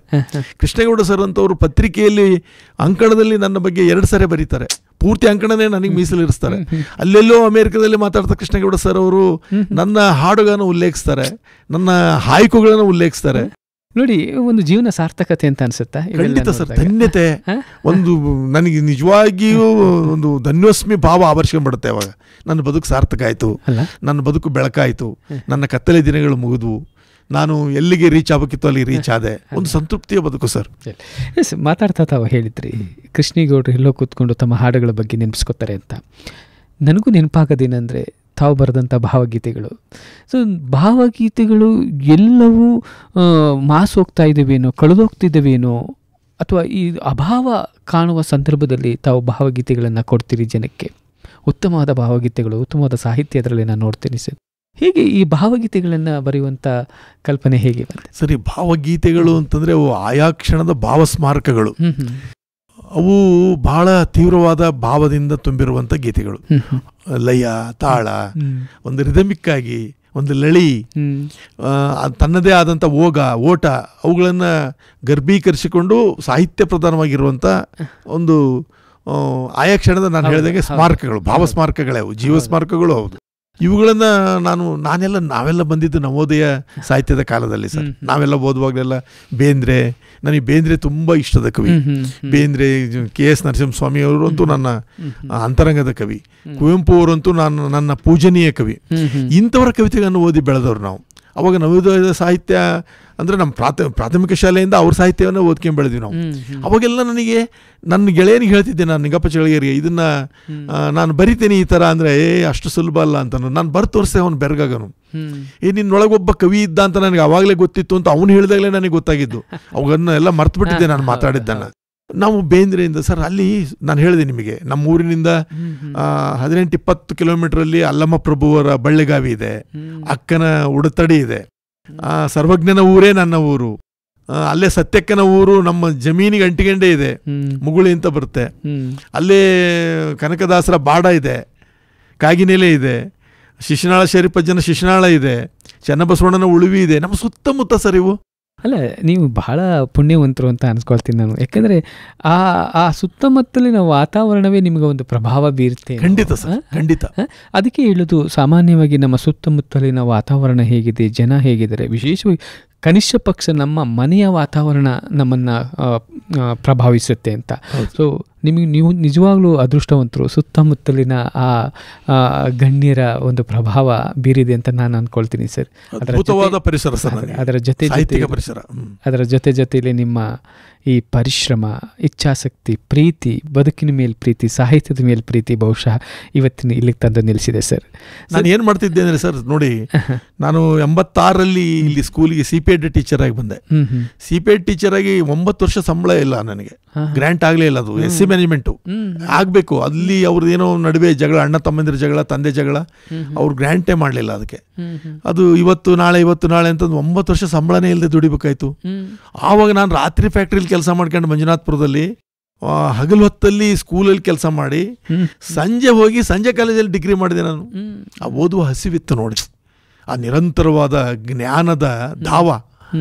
ಕೃಷ್ಣೇಗೌಡ ಸರ್ ಅಂತವರು ಪತ್ರಿಕೆಯಲ್ಲಿ ಅಂಕಣದಲ್ಲಿ ನನ್ನ ಬಗ್ಗೆ 2 ಸರಿ ಬರೀತಾರೆ. ಪೂರ್ತಿ ಅಂಕಣನೇ ನನಗೆ ಮೀಸಲಿರಿಸ್ತಾರೆ. ಅಲ್ಲೆಲ್ಲೋ ಅಮೆರಿಕದಲ್ಲಿ ಮಾತಾಡ್ತಾ ಕೃಷ್ಣೇಗೌಡ ಸರ್ ಅವರು ನನ್ನ ಹಾಡುಗಳನ್ನು ಉಲ್ಲೇಖಿಸ್ತಾರೆ, ನನ್ನ ಹಾಯ್ಕುಗಳನ್ನು ಉಲ್ಲೇಖಿಸ್ತಾರೆ. ನೋಡಿ, ಒಂದು ಜೀವನ ಸಾರ್ಥಕತೆ ಅಂತ ಅನ್ಸುತ್ತಾ? ಖಂಡಿತ ಸರ್, ಧನ್ಯತೆ. ಒಂದು ನನಗೆ ನಿಜವಾಗಿಯೂ ಒಂದು ಧನ್ಯೋಸ್ಮಿ ಭಾವ ಆವರಿಸ್ಕೊಂಡ್ಬಿಡುತ್ತೆ. ಅವಾಗ ನನ್ನ ಬದುಕು ಸಾರ್ಥಕ ಆಯಿತು, ನನ್ನ ಬದುಕು ಬೆಳಕಾಯಿತು, ನನ್ನ ಕತ್ತಲೆ ದಿನಗಳು ಮುಗಿದು ನಾನು ಎಲ್ಲಿಗೆ ರೀಚ್ ಆಗಬೇಕಿತ್ತು ಅಲ್ಲಿ ರೀಚ್ ಆದೆ. ಒಂದು ಸಂತೃಪ್ತಿಯ ಬದುಕು ಸರ್. ಎಸ್, ಮಾತಾಡ್ತಾ ತಾವು ಹೇಳಿದ್ರಿ ಕೃಷ್ಣೇಗೌಡರು ಎಲ್ಲೋ ಕೂತ್ಕೊಂಡು ತಮ್ಮ ಹಾಡುಗಳ ಬಗ್ಗೆ ನೆನಪಿಸ್ಕೊತಾರೆ ಅಂತ. ನನಗೂ ನೆನಪಾಗೋದೇನೆಂದರೆ ತಾವು ಬರೆದಂಥ ಭಾವಗೀತೆಗಳು. ಸೊ ಭಾವಗೀತೆಗಳು ಎಲ್ಲವೂ ಮಾಸು ಹೋಗ್ತಾ ಇದ್ದೇವೇನೋ, ಕಳೆದೋಗ್ತಿದ್ದೇವೇನೋ, ಅಥವಾ ಈ ಅಭಾವ ಕಾಣುವ ಸಂದರ್ಭದಲ್ಲಿ ತಾವು ಭಾವಗೀತೆಗಳನ್ನು ಕೊಡ್ತೀರಿ ಜನಕ್ಕೆ. ಉತ್ತಮವಾದ ಭಾವಗೀತೆಗಳು, ಉತ್ತಮವಾದ ಸಾಹಿತ್ಯ ಅದರಲ್ಲಿ ನಾನು ನೋಡ್ತೀನಿ ಸರ್. ಹೇಗೆ ಈ ಭಾವಗೀತೆಗಳನ್ನು ಬರೆಯುವಂಥ ಕಲ್ಪನೆ ಹೇಗೆ ಬಂತೆ? ಸರಿ, ಭಾವಗೀತೆಗಳು ಅಂತಂದರೆ ಅವು ಆಯಾ ಕ್ಷಣದ ಭಾವಸ್ಮಾರಕಗಳು. ಅವು ಬಹಳ ತೀವ್ರವಾದ ಭಾವದಿಂದ ತುಂಬಿರುವಂಥ ಗೀತೆಗಳು. ಲಯ, ತಾಳ, ಒಂದು ರಿದಮಿಕ್ ಆಗಿ ಒಂದು ಲಳಿ, ತನ್ನದೇ ಆದಂಥ ಓಟ, ಅವುಗಳನ್ನು ಗರ್ಭೀಕರಿಸಿಕೊಂಡು ಸಾಹಿತ್ಯ ಪ್ರಧಾನವಾಗಿರುವಂಥ ಒಂದು ಆಯಾ ಕ್ಷಣದ ನಾನು ಹೇಳಿದಂಗೆ ಸ್ಮಾರಕಗಳು, ಭಾವಸ್ಮಾರಕಗಳೇ ಅವು, ಜೀವ ಸ್ಮಾರಕಗಳು ಹೌದು. ಇವುಗಳನ್ನು ನಾವೆಲ್ಲ ಬಂದಿದ್ದು ನವೋದಯ ಸಾಹಿತ್ಯದ ಕಾಲದಲ್ಲಿ ಸರ್. ನಾವೆಲ್ಲ ಓದುವಾಗಲೆಲ್ಲ ಬೇಂದ್ರೆ, ನನಗೆ ಬೇಂದ್ರೆ ತುಂಬ ಇಷ್ಟದ ಕವಿ. ಬೇಂದ್ರೆ, KS ನರಸಿಂಹಸ್ವಾಮಿ ಅವರಂತೂ ನನ್ನ ಅಂತರಂಗದ ಕವಿ. ಕುವೆಂಪು ಅವರಂತೂ ನನ್ನ ಪೂಜನೀಯ ಕವಿ. ಇಂಥವರ ಕವಿತೆಗಳನ್ನು ಓದಿ ಬೆಳೆದವರು ನಾವು. ಅವಾಗ ನವೋದಯದ ಸಾಹಿತ್ಯ ಅಂದರೆ ನಮ್ಮ ಪ್ರಾಥಮಿಕ ಶಾಲೆಯಿಂದ ಅವ್ರ ಸಾಹಿತ್ಯವನ್ನು ಓದ್ಕೊಂಡು ಬೆಳೆದ್ವಿ ನಾವು. ಅವಾಗೆಲ್ಲ ನನಗೆ ನನ್ನ ಗೆಳೆಯನಿಗೆ ಹೇಳ್ತಿದ್ದೆ, ನಾನು ನಿಂಗಪ್ಪ ಚಳಗೇರಿಗೆ, ಇದನ್ನು ನಾನು ಬರಿತೇನೆ ಈ ಥರ ಅಂದರೆ ಅಷ್ಟು ಸುಲಭ ಅಲ್ಲ ಅಂತ. ನಾನು ಬರ್ ತೋರಿಸ್ದೆ ಅವನು ಬೆರ್ಗಾಗನು. ನಿನ್ನೊಳಗೊಬ್ಬ ಕವಿ ಇದ್ದ ಅಂತ ನನಗೆ ಆವಾಗಲೇ ಗೊತ್ತಿತ್ತು ಅಂತ ಅವನು ಹೇಳಿದಾಗಲೇ ನನಗೆ ಗೊತ್ತಾಗಿದ್ದು. ಅವನ್ನ ಎಲ್ಲ ಮರ್ತು ಬಿಟ್ಟಿದ್ದೆ ನಾನು ಮಾತಾಡಿದ್ದನ್ನು. ನಾವು ಬೇಂದ್ರೆಯಿಂದ ಸರ್, ಅಲ್ಲಿ ನಾನು ಹೇಳಿದೆ ನಿಮಗೆ, ನಮ್ಮ ಊರಿನಿಂದ 18-20 ಕಿಲೋಮೀಟ್ರಲ್ಲಿ ಅಲ್ಲಮ್ಮ ಪ್ರಭುವರ ಬಳ್ಳೆಗಾವಿ ಇದೆ, ಅಕ್ಕನ ಉಡತಡಿ ಇದೆ, ಸರ್ವಜ್ಞನ ಊರೇ ನನ್ನ ಊರು, ಅಲ್ಲೇ ಸತ್ಯಕ್ಕನ ಊರು ನಮ್ಮ ಜಮೀನಿಗೆ ಅಂಟಿಕೊಂಡೇ ಇದೆ, ಮುಗುಳಿ ಅಂತ ಬರುತ್ತೆ, ಅಲ್ಲೇ ಕನಕದಾಸರ ಬಾಡ ಇದೆ, ಕಾಗಿನೆಲೆ ಇದೆ, ಶಿಶುನಾಳ ಶರೀಫಜ್ಜನ ಶಿಶುನಾಳ ಇದೆ, ಚನ್ನಬಸವಣ್ಣನ ಉಳುವಿ ಇದೆ, ನಮ್ಮ ಸುತ್ತಮುತ್ತ ಸರ್ ಇವು. ಅಲ್ಲ, ನೀವು ಬಹಳ ಪುಣ್ಯವಂತರು ಅಂತ ಅನ್ಸ್ಕೊಳ್ತೀನಿ ನಾನು. ಯಾಕಂದರೆ ಆ ಸುತ್ತಮುತ್ತಲಿನ ವಾತಾವರಣವೇ ನಿಮಗೆ ಒಂದು ಪ್ರಭಾವ ಬೀರುತ್ತೆ. ಖಂಡಿತ ಸರ್, ಖಂಡಿತ. ಅದಕ್ಕೆ ಹೇಳೋದು, ಸಾಮಾನ್ಯವಾಗಿ ನಮ್ಮ ಸುತ್ತಮುತ್ತಲಿನ ವಾತಾವರಣ ಹೇಗಿದೆ, ಜನ ಹೇಗಿದ್ದಾರೆ, ವಿಶೇಷವಾಗಿ ಕನಿಷ್ಠ ಪಕ್ಷ ನಮ್ಮ ಮನೆಯ ವಾತಾವರಣ ನಮ್ಮನ್ನು ಪ್ರಭಾವಿಸುತ್ತೆ ಅಂತ. ಸೊ ನೀವು ನಿಜವಾಗ್ಲೂ ಅದೃಷ್ಟವಂತರು. ಸುತ್ತಮುತ್ತಲಿನ ಆ ಗಣ್ಯರ ಒಂದು ಪ್ರಭಾವ ಬೀರಿದೆ ಅಂತ ನಾನು ಅಂದ್ಕೊಳ್ತೀನಿ ಸರ್. ಅದರ ಜೊತೆಯಲ್ಲಿ ನಿಮ್ಮ ಈ ಪರಿಶ್ರಮ, ಇಚ್ಛಾಸಕ್ತಿ, ಪ್ರೀತಿ, ಬದುಕಿನ ಮೇಲೆ ಪ್ರೀತಿ, ಸಾಹಿತ್ಯದ ಮೇಲೆ ಪ್ರೀತಿ ಬಹುಶಃ ಇವತ್ತಿನ ಇಲ್ಲಿಗೆ ತಂದು ನಿಲ್ಲಿಸಿದೆ ಸರ್. ನಾನು ಏನು ಮಾಡ್ತಿದ್ದೆ ಅಂದರೆ ಸರ್, ನೋಡಿ, ನಾನು 86ರಲ್ಲಿ ಇಲ್ಲಿ ಸ್ಕೂಲಿಗೆ CPED ಟೀಚರ್ ಆಗಿ ಬಂದೆ. CPED ಟೀಚರ್ ಆಗಿ 9 ವರ್ಷ ಸಂಬಳ ಇಲ್ಲ ನನಗೆ, ಗ್ರ್ಯಾಂಟ್ ಆಗಲೇ ಇಲ್ಲ. ಅದು SC ಮ್ಯಾನೇಜ್ಮೆಂಟು ಆಗಬೇಕು. ಅಲ್ಲಿ ಅವ್ರದ್ದು ಏನೋ ನಡುವೆ ಜಗಳ, ಅಣ್ಣ ತಮ್ಮಂದಿರ ಜಗಳ, ತಂದೆ ಜಗಳ, ಅವ್ರು ಗ್ರ್ಯಾಂಟೇ ಮಾಡಲಿಲ್ಲ ಅದಕ್ಕೆ. ಅದು ಇವತ್ತು ನಾಳೆ ಅಂತ 9 ವರ್ಷ ಸಂಬಳನೇ ಇಲ್ಲದೆ ದುಡಿಬೇಕಾಯ್ತು. ಆವಾಗ ನಾನು ರಾತ್ರಿ ಫ್ಯಾಕ್ಟ್ರಿಲಿ ಕೆಲಸ ಮಾಡ್ಕೊಂಡು ಮಂಜುನಾಥ್ಪುರದಲ್ಲಿ, ಹಗಲು ಹೊತ್ತಲ್ಲಿ ಸ್ಕೂಲಲ್ಲಿ ಕೆಲಸ ಮಾಡಿ, ಸಂಜೆ ಹೋಗಿ ಸಂಜೆ ಕಾಲೇಜಲ್ಲಿ ಡಿಗ್ರಿ ಮಾಡಿದೆ ನಾನು. ಆ ಓದುವ ಹಸಿವಿತ್ತು ನೋಡಿ, ಆ ನಿರಂತರವಾದ ಜ್ಞಾನದ ಧಾವ,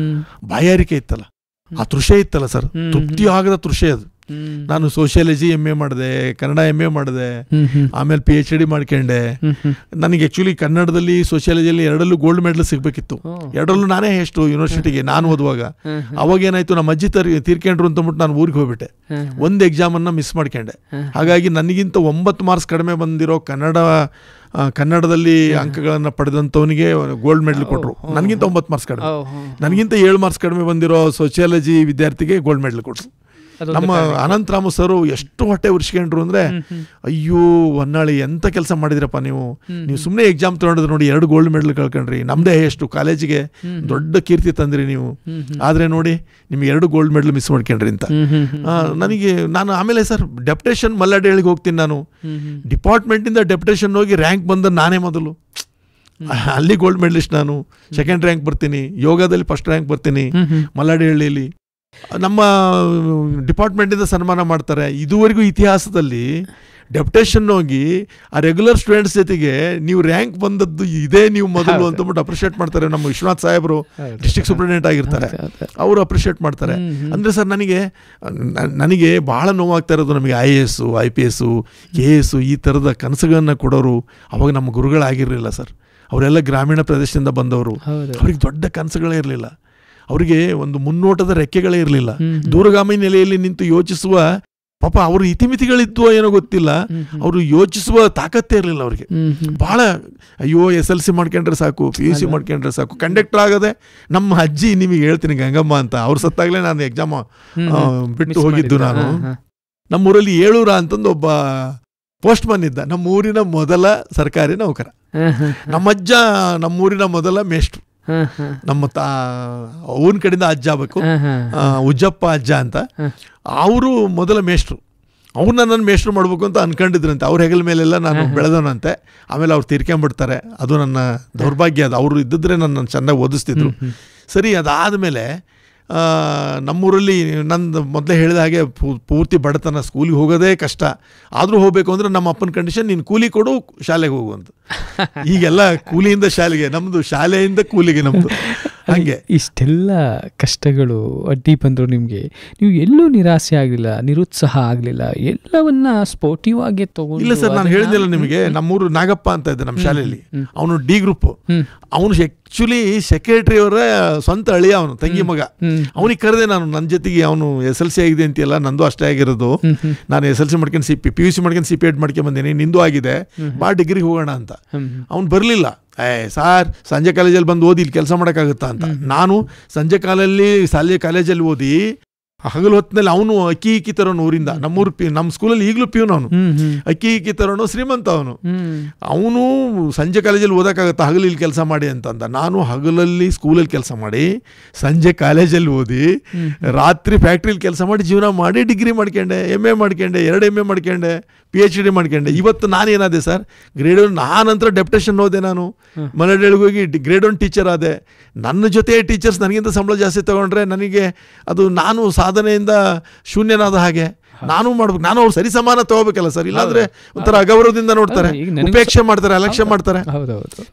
ಬಾಯಾರಿಕೆ ಇತ್ತಲ್ಲ, ಆ ತೃಷೆ ಇತ್ತಲ್ಲ ಸರ್, ತೃಪ್ತಿ ಆಗದ ತೃಷೆ ಅದು. ನಾನು ಸೋಷಿಯಾಲಜಿ MA ಮಾಡಿದೆ, ಕನ್ನಡ MA ಮಾಡಿದೆ, ಆಮೇಲೆ PhD ಮಾಡ್ಕೊಂಡೆ. ನನಗೆ ಆ್ಯಕ್ಚುಲಿ ಕನ್ನಡದಲ್ಲಿ, ಸೋಷಿಯಾಲಜಿಯಲ್ಲಿ ಎರಡಲ್ಲೂ ಗೋಲ್ಡ್ ಮೆಡಲ್ ಸಿಗಬೇಕಿತ್ತು. ಎರಡರಲ್ಲೂ ನಾನೇ ಎಷ್ಟು ಯೂನಿವರ್ಸಿಟಿಗೆ ನಾನು ಓದುವಾಗ. ಅವಾಗ ಏನಾಯ್ತು, ನಮ್ಮ ಅಜ್ಜಿ ತೀರ್ಕೊಂಡ್ರು ಅಂತಂದ್ಬಿಟ್ಟು ನಾನು ಊರಿಗೆ ಹೋಗ್ಬಿಟ್ಟೆ. ಒಂದು ಎಕ್ಸಾಮನ್ನು ಮಿಸ್ ಮಾಡ್ಕೊಂಡೆ. ಹಾಗಾಗಿ ನನಗಿಂತ 9 ಮಾರ್ಕ್ಸ್ ಕಡಿಮೆ ಬಂದಿರೋ ಕನ್ನಡದಲ್ಲಿ ಅಂಕಗಳನ್ನು ಪಡೆದಂಥವನಿಗೆ ಗೋಲ್ಡ್ ಮೆಡಲ್ ಕೊಟ್ಟರು. ನನಗಿಂತ 9 ಮಾರ್ಕ್ಸ್ ಕಡಿಮೆ, ನನಗಿಂತ 7 ಮಾರ್ಕ್ಸ್ ಕಡಿಮೆ ಬಂದಿರೋ ಸೋಷಿಯಾಲಜಿ ವಿದ್ಯಾರ್ಥಿಗೆ ಗೋಲ್ಡ್ ಮೆಡಲ್ ಕೊಟ್ಟರು. ನಮ್ಮ ಅನಂತರಾಮು ಸರು ಎಷ್ಟು ಹೊಟ್ಟೆ ಉರ್ಸ್ಕೊಂಡ್ರು ಅಂದರೆ, ಅಯ್ಯೋ ಹೊನ್ನಾಳಿ ಎಂಥ ಕೆಲಸ ಮಾಡಿದ್ರಪ್ಪ ನೀವು ಸುಮ್ಮನೆ ಎಕ್ಸಾಮ್ ತೊಗೊಂಡಿದ್ರೆ ನೋಡಿ 2 ಗೋಲ್ಡ್ ಮೆಡಲ್ ಕಳ್ಕೊಂಡ್ರಿ, ನಮ್ಮದೇ ಎಷ್ಟು ಕಾಲೇಜಿಗೆ ದೊಡ್ಡ ಕೀರ್ತಿ ತಂದ್ರಿ ನೀವು, ಆದರೆ ನೋಡಿ ನಿಮ್ಗೆ 2 ಗೋಲ್ಡ್ ಮೆಡಲ್ ಮಿಸ್ ಮಾಡ್ಕೊಂಡ್ರಿ ಅಂತ. ನಾನು ಆಮೇಲೆ ಸರ್ ಡೆಪ್ಯುಟೇಷನ್ ಮಲ್ಲಾಡಿಗಳಿಗೆ ಹೋಗ್ತೀನಿ. ನಾನು ಡಿಪಾರ್ಟ್ಮೆಂಟಿಂದ ಡೆಪ್ಯುಟೇಷನ್ ಹೋಗಿ ರ್ಯಾಂಕ್ ಬಂದ ನಾನೇ ಮೊದಲು. ಅಲ್ಲಿ ಗೋಲ್ಡ್ ಮೆಡಲಿಸ್ಟ್ ನಾನು, 2nd ರ್ಯಾಂಕ್ ಬರ್ತೀನಿ, ಯೋಗದಲ್ಲಿ 1st ರ್ಯಾಂಕ್ ಬರ್ತೀನಿ ಮಲ್ಲಾಡಿಹಳ್ಳಿಯಲ್ಲಿ. ನಮ್ಮ ಡಿಪಾರ್ಟ್ಮೆಂಟಿಂದ ಸನ್ಮಾನ ಮಾಡ್ತಾರೆ. ಇದುವರೆಗೂ ಇತಿಹಾಸದಲ್ಲಿ ಡೆಪ್ಯುಟೇಷನ್ ಹೋಗಿ ಆ ರೆಗ್ಯುಲರ್ ಸ್ಟೂಡೆಂಟ್ಸ್ ಜೊತೆಗೆ ನೀವು ರ್ಯಾಂಕ್ ಬಂದದ್ದು ಇದೇ ನೀವು ಮೊದಲು ಅಂತಂದ್ಬಿಟ್ಟು ಅಪ್ರಿಷಿಯೇಟ್ ಮಾಡ್ತಾರೆ. ನಮ್ಮ ವಿಶ್ವನಾಥ್ ಸಾಹೇಬರು ಡಿಸ್ಟ್ರಿಕ್ಟ್ ಸೂಪರಿಂಟೆಂಡೆಂಟ್ ಆಗಿರ್ತಾರೆ, ಅವರು ಅಪ್ರಿಷಿಯೇಟ್ ಮಾಡ್ತಾರೆ. ಅಂದರೆ ಸರ್ ನನಗೆ ಭಾಳ ನೋವಾಗ್ತಾ ಇರೋದು, ನಮಗೆ IAS, IPS, KS ಈ ಥರದ ಕನಸುಗಳನ್ನು ಕೊಡೋರು ಅವಾಗ ನಮ್ಮ ಗುರುಗಳಾಗಿರಲಿಲ್ಲ ಸರ್. ಅವರೆಲ್ಲ ಗ್ರಾಮೀಣ ಪ್ರದೇಶದಿಂದ ಬಂದವರು. ಅವ್ರಿಗೆ ದೊಡ್ಡ ಕನಸುಗಳೇ ಇರಲಿಲ್ಲ, ಅವರಿಗೆ ಒಂದು ಮುನ್ನೋಟದ ರೆಕ್ಕೆಗಳೇ ಇರಲಿಲ್ಲ. ದೂರಗಾಮಿ ನೆಲೆಯಲ್ಲಿ ನಿಂತು ಯೋಚಿಸುವ, ಪಾಪ ಅವರು ಇತಿಮಿತಿಗಳಿದ್ವೋ ಏನೋ ಗೊತ್ತಿಲ್ಲ, ಅವರು ಯೋಚಿಸುವ ತಾಕತ್ತೇ ಇರಲಿಲ್ಲ ಅವ್ರಿಗೆ. ಭಾಳ ಅಯ್ಯೋ SLC ಮಾಡ್ಕೊಂಡ್ರೆ ಸಾಕು, PUC ಮಾಡ್ಕೊಂಡ್ರೆ ಸಾಕು. ಕಂಡಕ್ಟರ್ ಆಗದೆ ನಮ್ಮ ಅಜ್ಜಿ, ನಿಮಗೆ ಹೇಳ್ತೀನಿ ಗಂಗಮ್ಮ ಅಂತ, ಅವ್ರು ಸತ್ತಾಗಲೇ ನಾನು ಎಕ್ಸಾಮ್ ಬಿಟ್ಟು ಹೋಗಿದ್ದು. ನಾನು ನಮ್ಮೂರಲ್ಲಿ ಏಳೂರ ಅಂತಂದು ಒಬ್ಬ ಪೋಸ್ಟ್ ಮನ್ ಇದ್ದ, ನಮ್ಮೂರಿನ ಮೊದಲ ಸರ್ಕಾರಿ ನೌಕರ. ನಮ್ಮಜ್ಜ ನಮ್ಮೂರಿನ ಮೊದಲ ಮೇಷ್ಟ್ರು. ನಮ್ಮ ಅವನ ಕಡೆಯಿಂದ ಅಜ್ಜ ಆಗಬೇಕು, ಉಜ್ಜಪ್ಪ ಅಜ್ಜ ಅಂತ. ಅವರು ಮೊದಲ ಮೇಷ್ಟ್ರು. ಅವ್ರು ನನ್ನನ್ನು ಮೇಷ್ಟ್ರು ಮಾಡಬೇಕು ಅಂತ ಅನ್ಕೊಂಡಿದ್ರಂತೆ. ಅವ್ರ ಹೆಗಲ ಮೇಲೆಲ್ಲ ನಾನು ಬೆಳೆದವನಂತೆ. ಆಮೇಲೆ ಅವ್ರು ತೀರ್ಕೊಂಡ್ಬಿಡ್ತಾರೆ. ಅದು ನನ್ನ ದೌರ್ಭಾಗ್ಯ. ಅದು ಅವರು ಇದ್ದಿದ್ರೆ ನನ್ನ ಚೆನ್ನಾಗಿ ಓದಿಸ್ತಿದ್ರು. ಸರಿ, ಅದಾದಮೇಲೆ ನಮ್ಮೂರಲ್ಲಿ ನಂದು ಮೊದಲೇ ಹೇಳಿದ ಹಾಗೆ ಪೂರ್ತಿ ಬಡತನ, ಸ್ಕೂಲಿಗೆ ಹೋಗೋದೇ ಕಷ್ಟ. ಆದರೂ ಹೋಗಬೇಕು ಅಂದರೆ ನಮ್ಮ ಅಪ್ಪನ ಕಂಡೀಷನ್, ನೀನು ಕೂಲಿ ಕೊಡು, ಶಾಲೆಗೆ ಹೋಗುವಂತ. ಈಗೆಲ್ಲ ಕೂಲಿಯಿಂದ ಶಾಲೆಗೆ, ನಮ್ಮದು ಶಾಲೆಯಿಂದ ಕೂಲಿಗೆ ನಮ್ಮದು. ಹಾಗೆ ಇಷ್ಟೆಲ್ಲ ಕಷ್ಟಗಳು ಅಡ್ಡಿ ಬಂದರು ನಿಮಗೆ, ನೀವು ಎಲ್ಲೂ ನಿರಾಸೆ ಆಗಲಿಲ್ಲ, ನಿರುತ್ಸಾಹ ಆಗಲಿಲ್ಲ, ಎಲ್ಲವನ್ನ ಸ್ಪೋರ್ಟಿವ್ ಆಗಿ ತಗೊಂಡು? ಇಲ್ಲ ಸರ್, ನಾನು ಹೇಳಿದಿಲ್ಲ ನಿಮಗೆ, ನಮ್ಮೂರು ನಾಗಪ್ಪ ಅಂತ ಇದ್ದ ನಮ್ಮ ಶಾಲೆಯಲ್ಲಿ. ಅವನು D ಗ್ರೂಪ್. ಅವನು ಆ್ಯಕ್ಚುಲಿ ಸೆಕ್ರೆಟರಿ ಅವರ ಸ್ವಂತ ಅಳಿಯ, ಅವನು ತಂಗಿ ಮಗ. ಅವನಿಗೆ ಕರೆದೆ ನಾನು, ನನ್ನ ಜೊತೆಗೆ ಅವನು SLC ಆಗಿದೆ ಅಂತೆಲ್ಲ, ನಂದು ಅಷ್ಟೇ ಆಗಿರೋದು. ನಾನು SLC ಮಾಡ್ಕೊಂಡು PUC ಮಾಡ್ಕೊಂಡು CP ಎಡ್ ಮಾಡ್ಕೊಂಡು ಬಂದೇನೆ, ನಿಂದು ಆಗಿದೆ, ಬಾ ಡಿಗ್ರಿಗೆ ಹೋಗೋಣ ಅಂತ. ಅವ್ನು ಬರಲಿಲ್ಲ. ಸಾರ್, ಸಂಜೆ ಕಾಲೇಜಲ್ಲಿ ಬಂದು ಓದಿ ಇಲ್ಲಿ ಕೆಲಸ ಮಾಡೋಕ್ಕಾಗುತ್ತಾ ಅಂತ. ನಾನು ಸಂಜೆ ಕಾಲೇಜಲ್ಲಿ ಓದಿ ಹಗಲು ಹೊತ್ತಿನಲ್ಲಿ ಅವನು ಅಕ್ಕಿ ತರೋನು ಊರಿಂದ. ನಮ್ಮೂರು ನಮ್ಮ ಸ್ಕೂಲಲ್ಲಿ ಈಗಲೂ ಪ್ಯೂನ್ ಅವನು. ಅಕ್ಕಿ ತರೋನು ಶ್ರೀಮಂತ ಅವನು ಸಂಜೆ ಕಾಲೇಜಲ್ಲಿ ಓದೋಕ್ಕಾಗತ್ತಾ, ಹಗಲು ಇಲ್ಲಿ ಕೆಲಸ ಮಾಡಿ ಅಂತಂದ. ನಾನು ಹಗಲಲ್ಲಿ ಸ್ಕೂಲಲ್ಲಿ ಕೆಲಸ ಮಾಡಿ, ಸಂಜೆ ಕಾಲೇಜಲ್ಲಿ ಓದಿ, ರಾತ್ರಿ ಫ್ಯಾಕ್ಟ್ರಿಲಿ ಕೆಲಸ ಮಾಡಿ ಜೀವನ ಮಾಡಿ ಡಿಗ್ರಿ ಮಾಡ್ಕೊಂಡೆ, MA ಮಾಡ್ಕೊಂಡೆ, 2 MA ಮಾಡ್ಕೊಂಡೆ, PhD ಮಾಡ್ಕೊಂಡೆ. ಇವತ್ತು ನಾನೇನಾದೆ ಸರ್, ಗ್ರೇಡ್ 1. ನಾನಂತರ ಡೆಪ್ಯುಟೇಷನ್ ಹೋದೆ. ನಾನು ಮಲೆನಾಡಿಗೆ ಹೋಗಿ ಗ್ರೇಡ್ 1 ಟೀಚರ್ ಆದೆ. ನನ್ನ ಜೊತೆ ಟೀಚರ್ಸ್ ನನಗಿಂತ ಸಂಬಳ ಜಾಸ್ತಿ ತಗೊಂಡ್ರೆ ನನಗೆ ಅದು, ನಾನು ಸಾಧನೆಯಿಂದ ಶೂನ್ಯನಾದ ಹಾಗೆ. ನಾನು ಮಾಡ್ಬೇಕು, ನಾನು ಅವ್ರು ಸರಿ ಸಮಾನ ತಗೋಬೇಕಲ್ಲ ಸರ್, ಇಲ್ಲಾಂದ್ರೆ ಒಂಥರ ಅಗೌರವದಿಂದ ನೋಡ್ತಾರೆ, ಉಪೇಕ್ಷೆ ಮಾಡ್ತಾರೆ, ಅಲಕ್ಷ್ಯ ಮಾಡ್ತಾರೆ.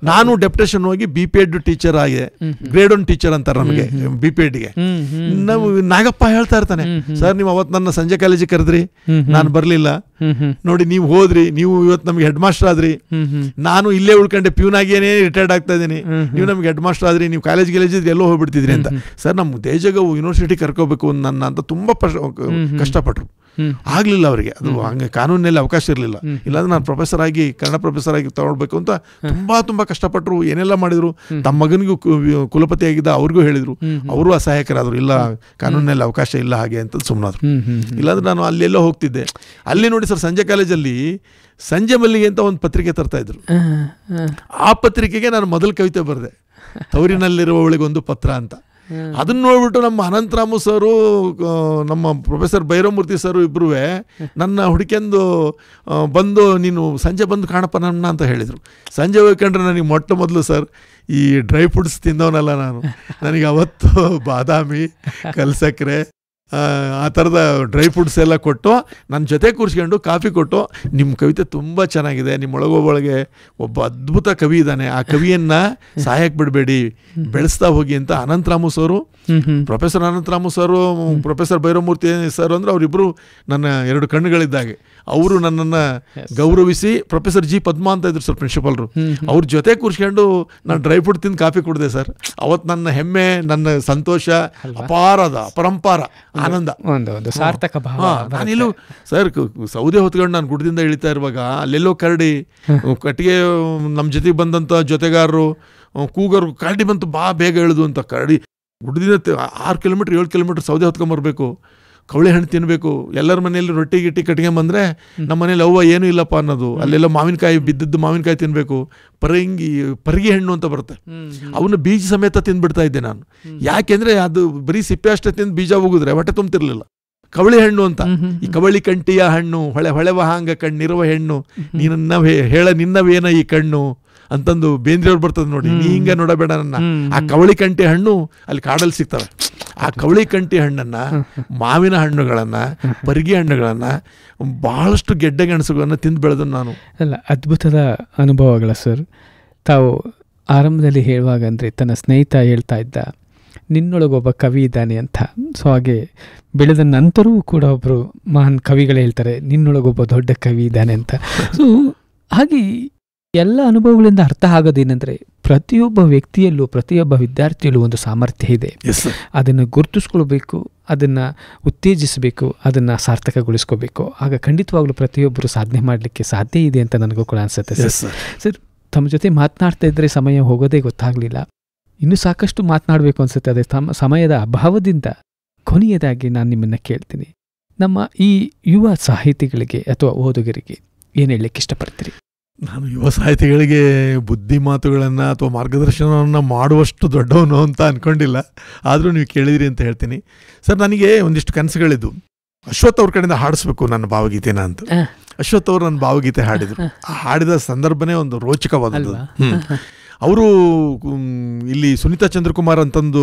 ನಾನು ಡೆಪ್ಯುಟೇಷನ್ ಹೋಗಿ BPEd ಟೀಚರ್ ಆಗಿ, ಗ್ರೇಡ್ 1 ಟೀಚರ್ ಅಂತಾರೆ ನಮಗೆ BPEdಗೆ. ನಾವು ನಾಗಪ್ಪ ಹೇಳ್ತಾ ಇರ್ತಾನೆ, ಸರ್ ನೀವು ಅವತ್ತು ನನ್ನ ಸಂಜೆ ಕಾಲೇಜಿಗೆ ಕರೆದ್ರಿ, ನಾನು ಬರಲಿಲ್ಲ, ನೋಡಿ ನೀವು ಹೋದ್ರಿ, ನೀವು ಇವತ್ತು ನಮ್ಗೆ ಹೆಡ್ ಮಾಸ್ಟರ್ ಆದ್ರಿ, ನಾನು ಇಲ್ಲೇ ಉಳ್ಕೊಂಡೆ ಪ್ಯೂನ್ ಆಗಿಯೇ ರಿಟೈರ್ಡ್ ಆಗ್ತಾ ಇದ್ದೀನಿ, ನೀವು ನಮ್ಗೆ ಹೆಡ್ ಮಾಸ್ಟರ್ ಆದ್ರಿ, ನೀವು ಕಾಲೇಜ್ ಎಲ್ಲೋ ಹೋಗ್ಬಿಡ್ತಿದ್ರಿ ಅಂತ. ಸರ್ ನಮ್ಮ ದೇಜಗ ಯೂನಿವರ್ಸಿಟಿ ಕರ್ಕೋಬೇಕು ನನ್ನ ಅಂತ ತುಂಬ ಕಷ್ಟಪಟ್ರು. ಆಗಲಿಲ್ಲ ಅವರಿಗೆ, ಅದು ಹಂಗೆ ಕಾನೂನಿನಲ್ಲಿ ಅವಕಾಶ ಇರಲಿಲ್ಲ. ಇಲ್ಲಾಂದ್ರೆ ನಾನು ಪ್ರೊಫೆಸರ್ ಆಗಿ, ಕನ್ನಡ ಪ್ರೊಫೆಸರ್ ಆಗಿ ತಗೊಳ್ಬೇಕು ಅಂತ ತುಂಬ ಕಷ್ಟಪಟ್ಟರು, ಏನೆಲ್ಲ ಮಾಡಿದ್ರು. ತಮ್ಮ ಮಗನಿಗೂ ಕುಲಪತಿ ಆಗಿದ್ದ, ಅವ್ರಿಗೂ ಹೇಳಿದ್ರು, ಅವರು ಅಸಹಾಯಕರಾದರು. ಇಲ್ಲ, ಕಾನೂನಿನಲ್ಲಿ ಅವಕಾಶ ಇಲ್ಲ ಹಾಗೆ ಅಂತ ಸುಮ್ಮನಾದ್ರು. ಇಲ್ಲಾಂದ್ರೆ ನಾನು ಅಲ್ಲೆಲ್ಲ ಹೋಗ್ತಿದ್ದೆ. ಅಲ್ಲಿ ನೋಡಿ ಸರ್, ಸಂಜೆ ಕಾಲೇಜಲ್ಲಿ ಸಂಜೆ ಮಲ್ಲಿಗೆ ಅಂತ ಒಂದು ಪತ್ರಿಕೆ ತರ್ತಾ ಇದ್ರು. ಆ ಪತ್ರಿಕೆಗೆ ನಾನು ಮೊದಲು ಕವಿತೆ ಬರೆದೆ, ತವರಿನಲ್ಲಿರುವವಳಿಗೊಂದು ಪತ್ರ ಅಂತ. ಅದನ್ನ ನೋಡ್ಬಿಟ್ಟು ನಮ್ಮ ಅನಂತರಾಮು ಸರು, ನಮ್ಮ ಪ್ರೊಫೆಸರ್ ಭೈರವಮೂರ್ತಿ ಸರು ಇಬ್ಬರೂ ನನ್ನ ಹುಡುಕೆಂದು ಬಂದು, ನೀನು ಸಂಜೆ ಬಂದು ಕಾಣಪ್ಪ ನನ್ನ ಅಂತ ಹೇಳಿದರು. ಸಂಜೆ ಹೋಗ್ಕೊಂಡ್ರೆ ನನಗೆ ಮೊದಲು ಸರ್ ಈ ಡ್ರೈ ಫ್ರೂಟ್ಸ್ ತಿಂದವನಲ್ಲ ನಾನು, ನನಗೆ ಅವತ್ತು ಬಾದಾಮಿ, ಕಲ್ಸಕ್ರೆ, ಆ ಥರದ ಡ್ರೈ ಫ್ರೂಟ್ಸ್ ಎಲ್ಲ ಕೊಟ್ಟು ನನ್ನ ಜೊತೆ ಕೂರಿಸ್ಕೊಂಡು ಕಾಫಿ ಕೊಟ್ಟು, ನಿಮ್ಮ ಕವಿತೆ ತುಂಬ ಚೆನ್ನಾಗಿದೆ, ನಿಮ್ಮೊಳಗೊಳಗೆ ಒಬ್ಬ ಅದ್ಭುತ ಕವಿ ಇದ್ದಾನೆ, ಆ ಕವಿಯನ್ನು ಸಾಯಕ್ಕೆ ಬಿಡಬೇಡಿ, ಬೆಳೆಸ್ತಾ ಹೋಗಿ ಅಂತ ಅನಂತರಾಮು ಸರು, ಪ್ರೊಫೆಸರ್ ಅನಂತರಾಮು ಸರು, ಪ್ರೊಫೆಸರ್ ಭೈರವಮೂರ್ತಿ ಸರ್ ಅಂದರೆ ಅವರಿಬ್ಬರು ನನ್ನ 2 ಕಣ್ಣುಗಳಿದ್ದಾಗೆ. ಅವರು ನನ್ನನ್ನು ಗೌರವಿಸಿ, ಪ್ರೊಫೆಸರ್ G ಪದ್ಮಾ ಅಂತ ಇದ್ರು ಸರ್ ಪ್ರಿನ್ಸಿಪಾಲ್ರು, ಅವ್ರ ಜೊತೆ ಕೂರಿಸ್ಕೊಂಡು ನಾನು ಡ್ರೈ ಫ್ರೂಟ್ ತಿಂದು ಕಾಫಿ ಕುಡಿದೆ ಸರ್. ಅವತ್ತು ನನ್ನ ಹೆಮ್ಮೆ, ನನ್ನ ಸಂತೋಷ ಅಪಾರದ, ಅಪರಂಪಾರ ಆನಂದ, ಸಾರ್ಥಕ ಭಾವ. ನಾನೆಲ್ಲೂ ಸರ್ ಸೌದೆ ಹೊತ್ಕೊಂಡು ನಾನು ಗುಡ್ದಿಂದ ಇಳಿತಾ ಇರುವಾಗ ಅಲ್ಲೆಲ್ಲೋ ಕರಡಿ, ಕಟ್ಟಿಗೆ ನಮ್ಮ ಜೊತೆಗೆ ಬಂದಂಥ ಜೊತೆಗಾರರು ಕೂಗರು, ಕರಡಿ ಬಂತು ಬಾ ಬೇಗ ಇಳಿದು ಅಂತ. ಕರಡಿ ಗುಡ್ದಿಂದ 6 ಕಿಲೋಮೀಟ್ರ್ 7 ಕಿಲೋಮೀಟ್ರ್ ಸೌದೆ ಹೊತ್ಕೊಂಬರ್ಬೇಕು, ಕವಳೆ ಹಣ್ಣು ತಿನ್ನಬೇಕು. ಎಲ್ಲರ ಮನೆಯಲ್ಲಿ ರೊಟ್ಟಿ ಗಿಟ್ಟಿ ಕಟ್ಕೊಂಬಂದರೆ ನಮ್ಮ ಮನೇಲಿ ಅವ್ವ ಏನೂ ಇಲ್ಲಪ್ಪ ಅನ್ನೋದು. ಅಲ್ಲೆಲ್ಲ ಮಾವಿನಕಾಯಿ, ಬಿದ್ದದ್ದು ಮಾವಿನಕಾಯಿ ತಿನ್ನಬೇಕು. ಪರಗಿ ಹಣ್ಣು ಅಂತ ಬರುತ್ತೆ, ಅವನ್ನ ಬೀಜ ಸಮೇತ ತಿಂದ್ಬಿಡ್ತಾ ಇದ್ದೆ ನಾನು. ಯಾಕೆಂದರೆ ಅದು ಬರೀ ಸಿಪ್ಪೆ ಅಷ್ಟೇ ತಿಂದು ಬೀಜ ಹೋಗಿದ್ರೆ ಹೊಟ್ಟೆ ತುಂಬ್ತಿರ್ಲಿಲ್ಲ. ಕವಳಿ ಹಣ್ಣು ಅಂತ, ಈ ಕವಳಿ ಕಂಟಿಯ ಹಣ್ಣು, ಹೊಳೆವ ಹಾಂಗ ಕಣ್ಣಿರುವ ಹೆಣ್ಣು, ನಿನ್ನವೇನ ಈ ಕಣ್ಣು ಅಂತಂದು ಬೇಂದ್ರೆಯವ್ರು ಬರ್ತದೆ ನೋಡಿ, ನೀ ಹಿಂಗೆ ನೋಡಬೇಡ ನನ್ನ. ಆ ಕವಳಿ ಕಂಟಿ ಹಣ್ಣು ಅಲ್ಲಿ ಕಾಡಲ್ಲಿ ಸಿಗ್ತವೆ. ಆ ಕವಳಿ ಕಂಟಿ ಹಣ್ಣನ್ನು, ಮಾವಿನ ಹಣ್ಣುಗಳನ್ನು, ಪರಿಗಿ ಹಣ್ಣುಗಳನ್ನು, ಬಹಳಷ್ಟು ಗೆಡ್ಡೆ ಗೆಣಸುಗಳನ್ನು ತಿಂದು ಬೆಳೆದು ನಾನು. ಅಲ್ಲ, ಅದ್ಭುತದ ಅನುಭವಗಳ ಸರ್. ತಾವು ಆರಂಭದಲ್ಲಿ ಹೇಳುವಾಗ ಅಂದರೆ ತನ್ನ ಸ್ನೇಹಿತ ಹೇಳ್ತಾ ಇದ್ದ ನಿನ್ನೊಳಗೊಬ್ಬ ಕವಿ ಇದ್ದಾನೆ ಅಂತ. ಸೊ ಹಾಗೆ ಬೆಳೆದ ನಂತರವೂ ಕೂಡ ಒಬ್ಬರು ಮಹಾನ್ ಕವಿಗಳು ಹೇಳ್ತಾರೆ ನಿನ್ನೊಳಗೊಬ್ಬ ದೊಡ್ಡ ಕವಿ ಇದ್ದಾನೆ ಅಂತ. ಸೊ ಹಾಗೆ ಎಲ್ಲ ಅನುಭವಗಳಿಂದ ಅರ್ಥ ಆಗೋದೇನೆಂದರೆ ಪ್ರತಿಯೊಬ್ಬ ವ್ಯಕ್ತಿಯಲ್ಲೂ, ಪ್ರತಿಯೊಬ್ಬ ವಿದ್ಯಾರ್ಥಿಯಲ್ಲೂ ಒಂದು ಸಾಮರ್ಥ್ಯ ಇದೆ. ಅದನ್ನು ಗುರುತಿಸ್ಕೊಳ್ಬೇಕು, ಅದನ್ನು ಉತ್ತೇಜಿಸಬೇಕು, ಅದನ್ನು ಸಾರ್ಥಕಗೊಳಿಸ್ಕೋಬೇಕು. ಆಗ ಖಂಡಿತವಾಗ್ಲೂ ಪ್ರತಿಯೊಬ್ಬರು ಸಾಧನೆ ಮಾಡಲಿಕ್ಕೆ ಸಾಧ್ಯ ಇದೆ ಅಂತ ನನಗೂ ಕೂಡ ಅನಿಸುತ್ತೆ ಸರ್. ತಮ್ಮ ಜೊತೆ ಮಾತನಾಡ್ತಾ ಇದ್ದರೆ ಸಮಯ ಹೋಗೋದೇ ಗೊತ್ತಾಗಲಿಲ್ಲ. ಇನ್ನೂ ಸಾಕಷ್ಟು ಮಾತನಾಡಬೇಕು ಅನಿಸುತ್ತೆ. ಅದೇ ಸಮಯದ ಅಭಾವದಿಂದ ಕೊನೆಯದಾಗಿ ನಾನು ನಿಮ್ಮನ್ನು ಕೇಳ್ತೀನಿ, ನಮ್ಮ ಈ ಯುವ ಸಾಹಿತಿಗಳಿಗೆ ಅಥವಾ ಓದುಗರಿಗೆ ಏನು ಹೇಳಲಿಕ್ಕೆ ಇಷ್ಟಪಡ್ತೀರಿ? ನಾನು ಯುವ ಸಾಹಿತಿಗಳಿಗೆ ಬುದ್ಧಿ ಮಾತುಗಳನ್ನು ಅಥವಾ ಮಾರ್ಗದರ್ಶನವನ್ನು ಮಾಡುವಷ್ಟು ದೊಡ್ಡವನು ಅಂತ ಅಂದ್ಕೊಂಡಿಲ್ಲ. ಆದರೂ ನೀವು ಕೇಳಿದಿರಿ ಅಂತ ಹೇಳ್ತೀನಿ ಸರ್. ನನಗೆ ಒಂದಿಷ್ಟು ಕನಸುಗಳಿದ್ದು ಅಶ್ವಥ್ ಅವ್ರ ಕಡೆಯಿಂದ ಹಾಡಿಸ್ಬೇಕು ನನ್ನ ಭಾವಗೀತೆನ ಅಂತ. ಅಶ್ವಥ್ ಅವರು ನನ್ನ ಭಾವಗೀತೆ ಹಾಡಿದರು. ಹಾಡಿದ ಸಂದರ್ಭನೇ ಒಂದು ರೋಚಕವಾದದ್ದು. ಅವರು ಇಲ್ಲಿ ಸುನೀತಾ ಚಂದ್ರಕುಮಾರ್ ಅಂತಂದು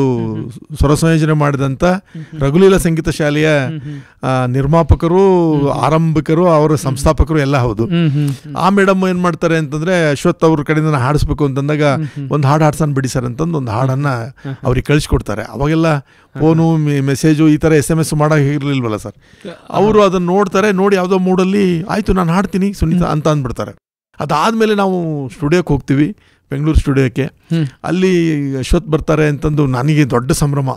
ಸ್ವರ ಸಂಯೋಜನೆ ಮಾಡಿದಂಥ ರಘುಲೀಲ ಸಂಗೀತ ಶಾಲೆಯ ನಿರ್ಮಾಪಕರು, ಆರಂಭಿಕರು, ಅವರ ಸಂಸ್ಥಾಪಕರು ಎಲ್ಲ ಹೌದು. ಆ ಮೇಡಮ್ ಏನು ಮಾಡ್ತಾರೆ ಅಂತಂದರೆ, ಅಶ್ವಥ್ ಅವ್ರ ಕಡೆಯಿಂದ ಹಾಡಿಸ್ಬೇಕು ಅಂತಂದಾಗ ಒಂದು ಹಾಡು ಹಾಡ್ಸನ್ ಬಿಡಿ ಸರ್ ಅಂತಂದು ಒಂದು ಹಾಡನ್ನು ಅವ್ರಿಗೆ ಕಳಿಸ್ಕೊಡ್ತಾರೆ. ಅವಾಗೆಲ್ಲ ಫೋನು, ಮೆಸೇಜು, ಈ ಥರ SMS ಮಾಡೋಕ್ಕಿರಲಿಲ್ವಲ್ಲ ಸರ್. ಅವರು ಅದನ್ನು ನೋಡ್ತಾರೆ, ನೋಡಿ ಯಾವುದೋ ಮೂಡಲ್ಲಿ ಆಯಿತು ನಾನು ಹಾಡ್ತೀನಿ ಸುನೀತಾ ಅಂತ ಅಂದ್ಬಿಡ್ತಾರೆ. ಅದಾದಮೇಲೆ ನಾವು ಸ್ಟುಡಿಯೋಕ್ಕೆ ಹೋಗ್ತೀವಿ, ಬೆಂಗಳೂರು ಸ್ಟುಡಿಯೋಕ್ಕೆ. ಅಲ್ಲಿ ಅಶ್ವಥ್ ಬರ್ತಾರೆ ಅಂತಂದು ನನಗೆ ದೊಡ್ಡ ಸಂಭ್ರಮ.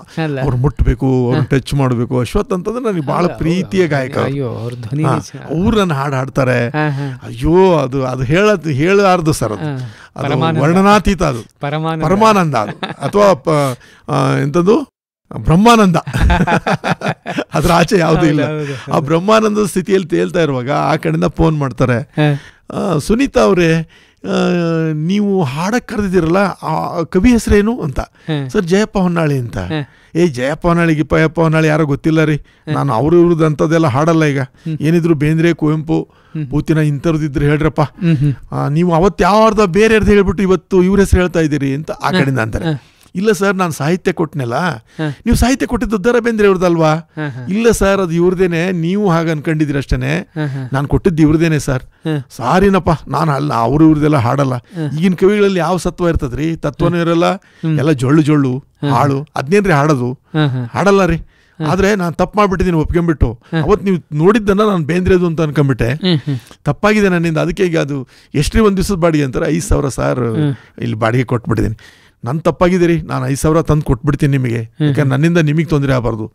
ಅವ್ರು ಮುಟ್ಟಬೇಕು, ಅವ್ರು ಟಚ್ ಮಾಡಬೇಕು. ಅಶ್ವಥ್ ಅಂತಂದ್ರೆ ನನಗೆ ಭಾಳ ಪ್ರೀತಿಯ ಗಾಯಕ. ಅವ್ರು ನನ್ನ ಹಾಡು ಹಾಡ್ತಾರೆ. ಅಯ್ಯೋ, ಅದು ಹೇಳಲಾರ್ದು ಸರ್. ಅದು ವರ್ಣನಾತೀತ, ಅದು ಪರಮಾನಂದ, ಅದು ಅಥವಾ ಎಂಥದ್ದು ಬ್ರಹ್ಮಾನಂದ. ಅದ್ರ ಆಚೆ ಯಾವುದೂ ಇಲ್ಲ. ಆ ಬ್ರಹ್ಮಾನಂದದ ಸ್ಥಿತಿಯಲ್ಲಿ ತೇಲ್ತಾ ಇರುವಾಗ ಆ ಕಡೆಯಿಂದ ಫೋನ್ ಮಾಡ್ತಾರೆ, ಸುನೀತಾ ಅವರೇ ನೀವು ಹಾಡಕ್ಕೆ ಕರೆದಿದ್ದೀರಲ್ಲ, ಆ ಕವಿ ಹೆಸರೇನು ಅಂತ. ಸರ್, ಜಯಪ್ಪ ಹೊನ್ನಾಳಿ ಅಂತ. ಜಯಪ್ಪ ಹೊನ್ನಾಳಿ, ಗಿಪ್ಪಯ್ಯಪ್ಪ ಹೊನ್ನಾಳಿ ಯಾರೋ ಗೊತ್ತಿಲ್ಲ ರೀ, ನಾನು ಅವರು ಇವ್ರದ್ದು ಅಂಥದ್ದೆಲ್ಲ ಹಾಡಲ್ಲ. ಈಗ ಏನಿದ್ರು ಬೇಂದ್ರೆ, ಕುವೆಂಪು, ಪೂತಿನ ಇಂಥವ್ರದ್ದಿದ್ರೆ ಹೇಳ್ರಪ್ಪ. ನೀವು ಅವತ್ತು ಯಾವ್ದು ಬೇರೆಯವ್ರದ್ದು ಹೇಳ್ಬಿಟ್ಟು ಇವತ್ತು ಇವ್ರ ಹೆಸರು ಹೇಳ್ತಾ ಇದ್ದೀರಿ ಅಂತ ಆ ಕಡೆಯಿಂದ ಅಂತಾರೆ. ಇಲ್ಲ ಸರ್, ನಾನು ಸಾಹಿತ್ಯ ಕೊಟ್ಟನಲ್ಲ. ನೀವು ಸಾಹಿತ್ಯ ಕೊಟ್ಟಿದ್ದು ದ ರಾ ಬೇಂದ್ರೆ ಇವ್ರದಲ್ವಾ? ಇಲ್ಲ ಸರ್, ಅದು ಇವ್ರದೇನೆ, ನೀವು ಹಾಗೆ ಅನ್ಕೊಂಡಿದ್ದೀರಿ ಅಷ್ಟೇನೆ. ನಾನು ಕೊಟ್ಟಿದ್ದು ಇವ್ರದೇನೆ ಸರ್. ಸಾರಿನಪ್ಪ, ನಾನು ಅಲ್ಲ, ಅವರು ಇವ್ರದೆಲ್ಲ ಹಾಡಲ್ಲ. ಈಗಿನ ಕವಿಗಳಲ್ಲಿ ಯಾವ ಸತ್ವ ಇರ್ತದ್ರಿ? ತತ್ವನೂ ಇರಲ್ಲ, ಎಲ್ಲ ಜೊಳ್ಳು ಹಾಳು. ಅದ್ನೇನ್ರಿ ಹಾಡೋದು? ಹಾಡಲ್ಲ ರೀ. ಆದ್ರೆ ನಾನು ತಪ್ಪು ಮಾಡ್ಬಿಟ್ಟಿದ್ದೀನಿ, ಒಪ್ಕೊಂಡ್ಬಿಟ್ಟು. ಅವತ್ತು ನೀವು ನೋಡಿದ್ದನ್ನ ನಾನು ಬೇಂದ್ರೆದು ಅಂತ ಅನ್ಕೊಂಡ್ಬಿಟ್ಟೆ. ತಪ್ಪಾಗಿದೆ ನನ್ನಿಂದ. ಅದಕ್ಕೆ ಈಗ ಅದು ಎಷ್ಟ್ರಿ ಒಂದು ದಿವಸದ ಬಾಡಿಗೆ ಅಂತಾರೆ, 5,000 ಸರ್ ಇಲ್ಲಿ ಬಾಡಿಗೆ ಕೊಟ್ಬಿಟ್ಟಿದ್ದೀನಿ. ನನ್ನ ತಪ್ಪಾಗಿದೆ ರೀ, ನಾನು 5,000 ತಂದು ಕೊಟ್ಬಿಡ್ತೀನಿ ನಿಮಗೆ. ಯಾಕಂದ್ರೆ ನನ್ನಿಂದ ನಿಮಗೆ ತೊಂದರೆ ಆಗಬಾರ್ದು,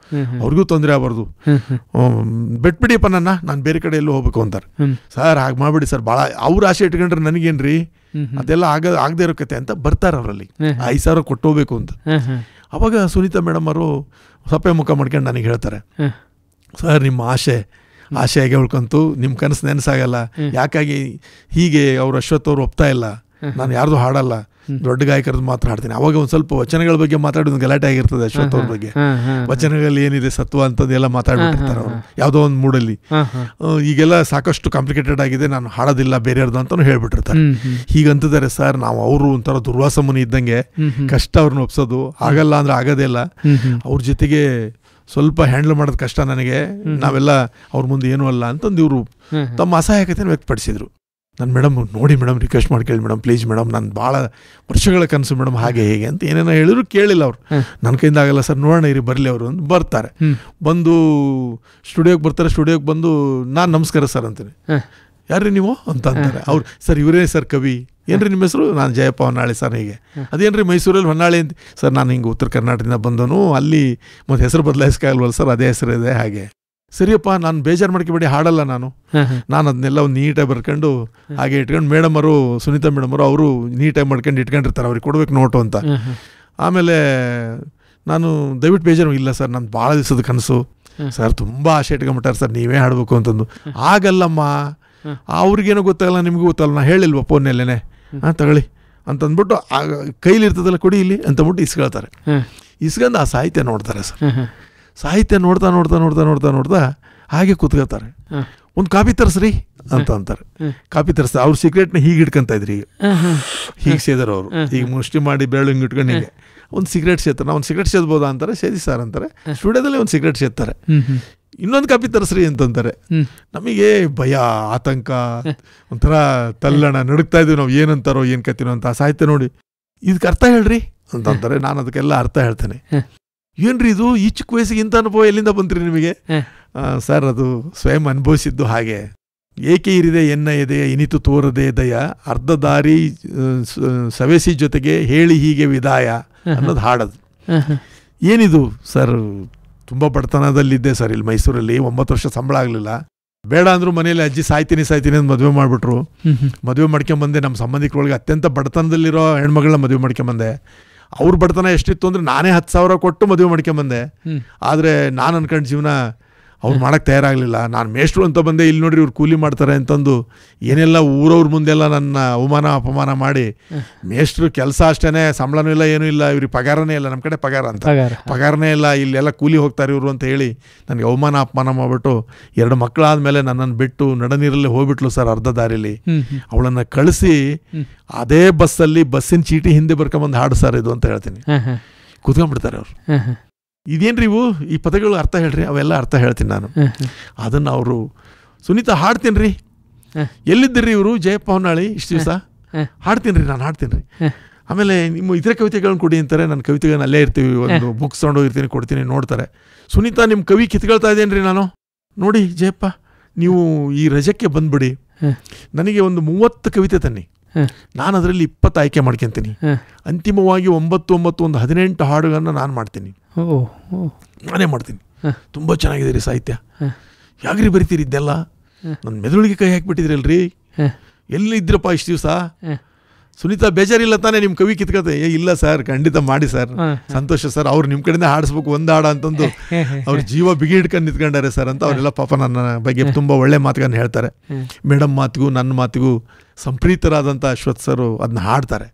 ಅವ್ರಿಗೂ ತೊಂದರೆ ಆಗಬಾರ್ದು. ಬಿಟ್ಬಿಡಿಯಪ್ಪ, ನಾನು ಬೇರೆ ಕಡೆ ಎಲ್ಲೂ ಹೋಗ್ಬೇಕು ಅಂತಾರೆ. ಸರ್ ಹಾಗೆ ಮಾಡ್ಬಿಡಿ ಸರ್, ಭಾಳ ಅವ್ರ ಆಸೆ ಇಟ್ಕೊಂಡ್ರೆ ನನಗೇನ್ರಿ, ಅದೆಲ್ಲ ಆಗದೆ ಇರೋ ಕತೆ ಅಂತ ಬರ್ತಾರೆ ಅವರಲ್ಲಿ. 5,000 ಕೊಟ್ಟೋಗ್ಬೇಕು ಅಂತ. ಅವಾಗ ಸುನೀತಾ ಮೇಡಮ್ ಅವರು ಸಪ್ಪೆ ಮುಖ ಮಾಡ್ಕೊಂಡು ನನಗೆ ಹೇಳ್ತಾರೆ, ಸರ್ ನಿಮ್ಮ ಆಸೆಯಾಗೆ ಉಳ್ಕೊಂತು, ನಿಮ್ಮ ಕನಸು ನೆನಸಾಗಲ್ಲ. ಯಾಕಾಗಿ ಹೀಗೆ ಅವ್ರು ಅಶ್ವಥ್ ಅವ್ರು ಒಪ್ತಾ ಇಲ್ಲ, ನಾನು ಯಾರ್ದು ಹಾಡಲ್ಲ, ದೊಡ್ಡ ಗಾಯಕರದ್ದು ಮಾತ್ರ ಹಾಡ್ತೀನಿ. ಅವಾಗ ಒಂದು ಸ್ವಲ್ಪ ವಚನಗಳ ಬಗ್ಗೆ ಮಾತಾಡೋದು ಗಲಾಟೆ ಆಗಿರ್ತದೆ ಅಶ್ವಥ್ ಅವ್ರ ಬಗ್ಗೆ. ವಚನಗಳಲ್ಲಿ ಏನಿದೆ ಸತ್ವ ಅಂತದೆಲ್ಲ ಮಾತಾಡ್ಬಿಟ್ಟಿರ್ತಾರೆ ಅವರು ಯಾವುದೋ ಒಂದು ಮೂಡಲ್ಲಿ. ಈಗೆಲ್ಲ ಸಾಕಷ್ಟು ಕಾಂಪ್ಲಿಕೇಟೆಡ್ ಆಗಿದೆ, ನಾನು ಹಾಡೋದಿಲ್ಲ ಬೇರೆಯವ್ರದ್ದು ಅಂತಲೂ ಹೇಳ್ಬಿಟ್ಟಿರ್ತಾರೆ. ಹೀಗಂತಿದ್ದಾರೆ ಸರ್, ನಾವು ಅವರು ಒಂಥರ ದುರ್ವಾಸ ಮುನಿ ಇದ್ದಂಗೆ, ಕಷ್ಟ ಅವ್ರನ್ನ ಒಪ್ಸೋದು ಆಗಲ್ಲ ಅಂದ್ರೆ ಆಗೋದೇ ಇಲ್ಲ. ಅವ್ರ ಜೊತೆಗೆ ಸ್ವಲ್ಪ ಹ್ಯಾಂಡಲ್ ಮಾಡೋದು ಕಷ್ಟ ನನಗೆ, ನಾವೆಲ್ಲ ಅವ್ರ ಮುಂದೆ ಏನೂ ಅಲ್ಲ ಅಂತಂದು ಇವರು ತಮ್ಮ ಅಸಹಾಯಕತೆಯನ್ನು ವ್ಯಕ್ತಪಡಿಸಿದರು. ನಾನು ಮೇಡಮ್ ನೋಡಿ ಮೇಡಮ್, ರಿಕ್ವೆಸ್ಟ್ ಮಾಡಿ ಕೇಳಿ ಮೇಡಮ್, ಪ್ಲೀಸ್ ಮೇಡಮ್, ನಾನು ಭಾಳ ವರ್ಷಗಳ ಕನಸು ಮೇಡಮ್, ಹಾಗೆ ಹೇಗೆ ಅಂತ ಏನೇನೋ ಹೇಳಿದ್ರು ಕೇಳಿಲ್ಲ ಅವರು. ನನ್ನ ಕೈಯಿಂದ ಆಗಲ್ಲ ಸರ್, ನೋಡೋಣ ಇರಿ ಬರಲಿ ಅವರು ಅಂತ ಬರ್ತಾರೆ. ಬಂದು ಸ್ಟುಡಿಯೋಗೆ ಬರ್ತಾರೆ. ಸ್ಟುಡಿಯೋಗೆ ಬಂದು ನಾನು ನಮಸ್ಕಾರ ಸರ್ ಅಂತೀನಿ. ಯಾರ್ರಿ ನೀವು ಅಂತ ಅಂತಾರೆ. ಅವ್ರು ಸರ್ ಇವರೇ ಸರ್ ಕವಿ. ಏನ್ರಿ ನಿಮ್ಮ ಹೆಸರು? ನಾನು ಜಯಪ್ಪ ಹೊನ್ನಾಳಿ ಸರ್. ಹೀಗೆ ಅದೇನ್ರಿ ಮೈಸೂರಲ್ಲಿ ಹೊನ್ನಾಳಿ ಅಂತ? ಸರ್ ನಾನು ಹಿಂಗೆ ಉತ್ತರ ಕರ್ನಾಟಕದಿಂದ ಬಂದನು, ಅಲ್ಲಿ ಮತ್ತು ಹೆಸರು ಬದಲಾಯಿಸ್ಕಾಗಲ್ವಲ್ಲ ಸರ್, ಅದೇ ಹೆಸರು ಇದೆ. ಹಾಗೆ ಸರಿಯಪ್ಪ, ನಾನು ಬೇಜಾರು ಮಾಡ್ಕೊಬೇಡಿ, ಹಾಡಲ್ಲ ನಾನು ಅದನ್ನೆಲ್ಲ ಒಂದು ನೀಟಾಗಿ ಬರ್ಕೊಂಡು ಹಾಗೆ ಇಟ್ಕೊಂಡು, ಮೇಡಮ್ ಅವರು ಸುನೀತಾ ಮೇಡಮ್ ಅವರು ನೀಟಾಗಿ ಮಾಡ್ಕೊಂಡು ಇಟ್ಕೊಂಡಿರ್ತಾರೆ, ಅವ್ರಿಗೆ ಕೊಡ್ಬೇಕು ನೋಟು ಅಂತ. ಆಮೇಲೆ ನಾನು ದಯವಿಟ್ಟು ಬೇಜಾರು ಇಲ್ಲ ಸರ್, ನಾನು ಭಾಳ ದಿವಸದ ಕನಸು ಸರ್, ತುಂಬ ಆಸೆ ಇಟ್ಕೊಂಬಿಟ್ಟಾರೆ ಸರ್, ನೀವೇ ಹಾಡಬೇಕು ಅಂತಂದು. ಆಗಲ್ಲಮ್ಮ, ಅವ್ರಿಗೇನೋ ಗೊತ್ತಾಗಲ್ಲ, ನಿಮಗೂ ಗೊತ್ತಲ್ಲ, ನಾನು ಹೇಳಿಲ್ವ ಫೋನ್ನಲ್ಲೇ, ತಗೊಳ್ಳಿ ಅಂತಂದ್ಬಿಟ್ಟು ಕೈಲಿರ್ತದಲ್ಲ ಕೊಡಿ ಇಲ್ಲಿ ಅಂತಂದ್ಬಿಟ್ಟು ಇಸ್ಕೊಳ್ತಾರೆ. ಇಸ್ಕೊಂಡು ಆ ಸಾಹಿತ್ಯ ನೋಡ್ತಾರೆ ಸರ್. ಸಾಹಿತ್ಯ ನೋಡ್ತಾ ಹಾಗೆ ಕೂತ್ಕೊಳ್ತಾರೆ. ಒಂದು ಕಾಪಿ ತರಿಸ್ರಿ ಅಂತ ಅಂತಾರೆ. ಕಾಪಿ ತರಿಸ್ತಾರೆ. ಅವ್ರ ಸೀಕ್ರೆಟ್ನ ಹೀಗೆ ಇಟ್ಕೊಂತ ಇದ್ರಿ, ಹೀಗೆ ಸೇದರು ಅವರು, ಈಗ ಮುಷ್ಟಿ ಮಾಡಿ ಬೆರಳು ಹಿಂಗೆ ಇಟ್ಕೊಂಡು ಹೀಗೆ ಒಂದು ಸಿಗರೇಟ್ ಸೇರ್ತಾರೆ. ನಾವು ಒಂದು ಸಿಗರೇಟ್ ಸೇದ್ಬೋದಾ ಅಂತಾರೆ, ಸೇದಿ ಸರ್ ಅಂತಾರೆ. ಸ್ಟುಡಿಯೋದಲ್ಲಿ ಒಂದು ಸಿಗರೇಟ್ ಸೇರ್ತಾರೆ, ಇನ್ನೊಂದು ಕಾಪಿ ತರಿಸ್ರಿ ಅಂತಂತಾರೆ. ನಮಗೆ ಭಯ, ಆತಂಕ, ಒಂಥರ ತಲ್ಲಣ, ನಡುಕ್ತಾ ಇದ್ದೀವಿ ನಾವು, ಏನಂತಾರೋ ಏನು ಕತ್ತಿನೋ ಅಂತ. ಸಾಹಿತ್ಯ ನೋಡಿ ಇದಕ್ಕೆ ಅರ್ಥ ಹೇಳ್ರಿ ಅಂತಂತಾರೆ. ನಾನು ಅದಕ್ಕೆಲ್ಲ ಅರ್ಥ ಹೇಳ್ತೇನೆ. ಏನ್ರಿ ಇದು ಈ ಚಿಕ್ಕ ವಯಸ್ಸಿಗೆ ಇಂಥ ಅನುಭವ ಎಲ್ಲಿಂದ ಬಂತ್ರಿ ನಿಮಗೆ? ಸರ್ ಅದು ಸ್ವಯಂ ಅನುಭವಿಸಿದ್ದು ಹಾಗೆ. ಏಕೆ ಇರಿದೆ ಎನ್ನ ಎದೆಯ ಇನಿತು ತೋರದೆ ದಯ, ಅರ್ಧ ದಾರಿ ಸವೆಸಿ ಜೊತೆಗೆ ಹೇಳಿ ಹೀಗೆ ವಿದಾಯ ಅನ್ನೋದು ಹಾಡೋದು. ಏನಿದು ಸರ್, ತುಂಬ ಬಡತನದಲ್ಲಿದ್ದೆ ಸರ್ ಇಲ್ಲಿ ಮೈಸೂರಲ್ಲಿ. 9 ವರ್ಷ ಸಂಬಳ ಆಗಲಿಲ್ಲ. ಬೇಡ ಅಂದ್ರು ಮನೇಲಿ ಅಜ್ಜಿ ಸಾಯ್ತೀನಿ ಅಂತ ಮದುವೆ ಮಾಡಿಬಿಟ್ರು. ಮದುವೆ ಮಾಡ್ಕೊಂಬಂದೆ. ನಮ್ಮ ಸಂಬಂಧಿಕರೊಳಗೆ ಅತ್ಯಂತ ಬಡತನದಲ್ಲಿರೋ ಹೆಣ್ಮಗಳನ್ನ ಮದುವೆ ಮಾಡ್ಕೊಂಬಂದೆ. ಅವ್ರ ಬಡತನ ಎಷ್ಟಿತ್ತು ಅಂದರೆ ನಾನೇ 10,000 ಕೊಟ್ಟು ಮದುವೆ ಮಾಡ್ಕೊಂಬಂದೆ. ಆದರೆ ನಾನು ಅನ್ಕೊಂಡು ಜೀವನ ಅವ್ರು ಮಾಡೋಕ್ಕೆ ತಯಾರಾಗಲಿಲ್ಲ. ನಾನು ಮೇಷ್ಟ್ರು ಅಂತ ಬಂದೆ, ಇಲ್ಲಿ ನೋಡ್ರಿ ಇವ್ರು ಕೂಲಿ ಮಾಡ್ತಾರೆ ಅಂತಂದು ಏನೆಲ್ಲ ಊರವ್ರ ಮುಂದೆಲ್ಲ ನನ್ನ ಅವಮಾನ ಅಪಮಾನ ಮಾಡಿ, ಮೇಷ್ಟ್ರು ಕೆಲಸ ಅಷ್ಟೇ, ಸಂಬಳನೂ ಇಲ್ಲ, ಏನೂ ಇಲ್ಲ, ಇವ್ರಿಗೆ ಪಗಾರನೇ ಇಲ್ಲ, ನಮ್ಮ ಕಡೆ ಪಗಾರ ಅಂತ ಪಗಾರನೇ ಇಲ್ಲ, ಇಲ್ಲೆಲ್ಲ ಕೂಲಿ ಹೋಗ್ತಾರೆ ಇವರು ಅಂತ ಹೇಳಿ ನನಗೆ ಅವಮಾನ ಅಪಮಾನ ಮಾಡಿಬಿಟ್ಟು 2 ಮಕ್ಕಳಾದಮೇಲೆ ನನ್ನನ್ನು ಬಿಟ್ಟು ನಡನೀರಲ್ಲಿ ಹೋಗ್ಬಿಟ್ಲು ಸರ್. ಅರ್ಧ ದಾರಿಲಿ ಅವಳನ್ನು ಕಳಿಸಿ ಅದೇ ಬಸ್ಸಲ್ಲಿ ಬಸ್ಸಿನ ಚೀಟಿ ಹಿಂದೆ ಬರ್ಕೊಂಬಂದು ಹಾಡು ಸರ್ ಇದು ಅಂತ ಹೇಳ್ತೀನಿ. ಕೂತ್ಕೊಂಡ್ಬಿಡ್ತಾರೆ ಅವರು. ಇದೇನ್ರಿ ಇವು ಈ ಪದಗಳು ಅರ್ಥ ಹೇಳ್ರಿ, ಅವೆಲ್ಲ ಅರ್ಥ ಹೇಳ್ತೀನಿ ನಾನು. ಅದನ್ನು ಅವರು ಸುನೀತಾ ಹಾಡ್ತೀನಿ ರೀ, ಎಲ್ಲಿದ್ದೀರಿ ಇವರು ಜಯಪ್ಪ ಹೊನ್ನಾಳಿ ಇಷ್ಟು ದಿವಸ ಹಾಡ್ತೀನಿ ರೀ, ನಾನು ಹಾಡ್ತೀನಿ ರೀ. ಆಮೇಲೆ ನಿಮ್ಮ ಇತರ ಕವಿತೆಗಳನ್ನ ಕೊಡಿ ಅಂತಾರೆ. ನನ್ನ ಕವಿತೆಗಳನ್ನ ಅಲ್ಲೇ ಇರ್ತೀವಿ, ಒಂದು ಬುಕ್ಸ್ ತೊಗೊಂಡೋಗಿರ್ತೀನಿ, ಕೊಡ್ತೀನಿ, ನೋಡ್ತಾರೆ. ಸುನೀತಾ ನಿಮ್ಮ ಕವಿ ಕಿತ್ಕೊಳ್ತಾ ಇದ್ದೇನೆ ರೀ ನಾನು. ನೋಡಿ ಜಯಪ್ಪ, ನೀವು ಈ ರಜಕ್ಕೆ ಬಂದ್ಬಿಡಿ, ನನಗೆ ಒಂದು 30 ಕವಿತೆ ತನ್ನಿ, ನಾನು ಅದರಲ್ಲಿ 20 ಆಯ್ಕೆ ಮಾಡ್ಕೊತೀನಿ, ಅಂತಿಮವಾಗಿ 9 ಒಂದು 18 ಹಾಡುಗಳನ್ನ ನಾನು ಮಾಡ್ತೀನಿ, ನಾನೇ ಮಾಡ್ತೀನಿ. ತುಂಬ ಚೆನ್ನಾಗಿದೆ ರೀ ಸಾಹಿತ್ಯ, ಯಾಕ್ರಿ ಬರಿತೀರಿ ಇದೆಲ್ಲ? ನನ್ನ ಮೆದುಳಿಗೆ ಕೈ ಹಾಕಿಬಿಟ್ಟಿದ್ರಲ್ರಿ, ಎಲ್ಲಿದ್ರಪ್ಪ ಇಷ್ಟು ದಿವಸ? ಸುನೀತಾ ಬೇಜಾರಿಲ್ಲ ತಾನೇ ನಿಮ್ಮ ಕವಿ ಕಿತ್ಕೊತೆ? ಇಲ್ಲ ಸರ್, ಖಂಡಿತ ಮಾಡಿ ಸರ್, ಸಂತೋಷ ಸರ್. ಅವ್ರು ನಿಮ್ಮ ಕಡೆಯಿಂದ ಹಾಡಿಸ್ಬೇಕು ಒಂದು ಹಾಡ ಅಂತಂದು ಅವ್ರ ಜೀವ ಬಿಗಿ ಹಿಡ್ಕೊಂಡು ನಿಂತ್ಕೊಂಡಾರೆ ಸರ್ ಅಂತ ಅವರೆಲ್ಲ ಪಾಪ ನನ್ನ ಬಗ್ಗೆ ತುಂಬ ಒಳ್ಳೆ ಮಾತುಗಳನ್ನ ಹೇಳ್ತಾರೆ. ಮೇಡಮ್ ಮಾತಿಗೂ ನನ್ನ ಮಾತಿಗೂ ಸಂಪ್ರೀತರಾದಂಥ ಅಶ್ವಥ್ ಸರ್ ಅದನ್ನ ಹಾಡ್ತಾರೆ.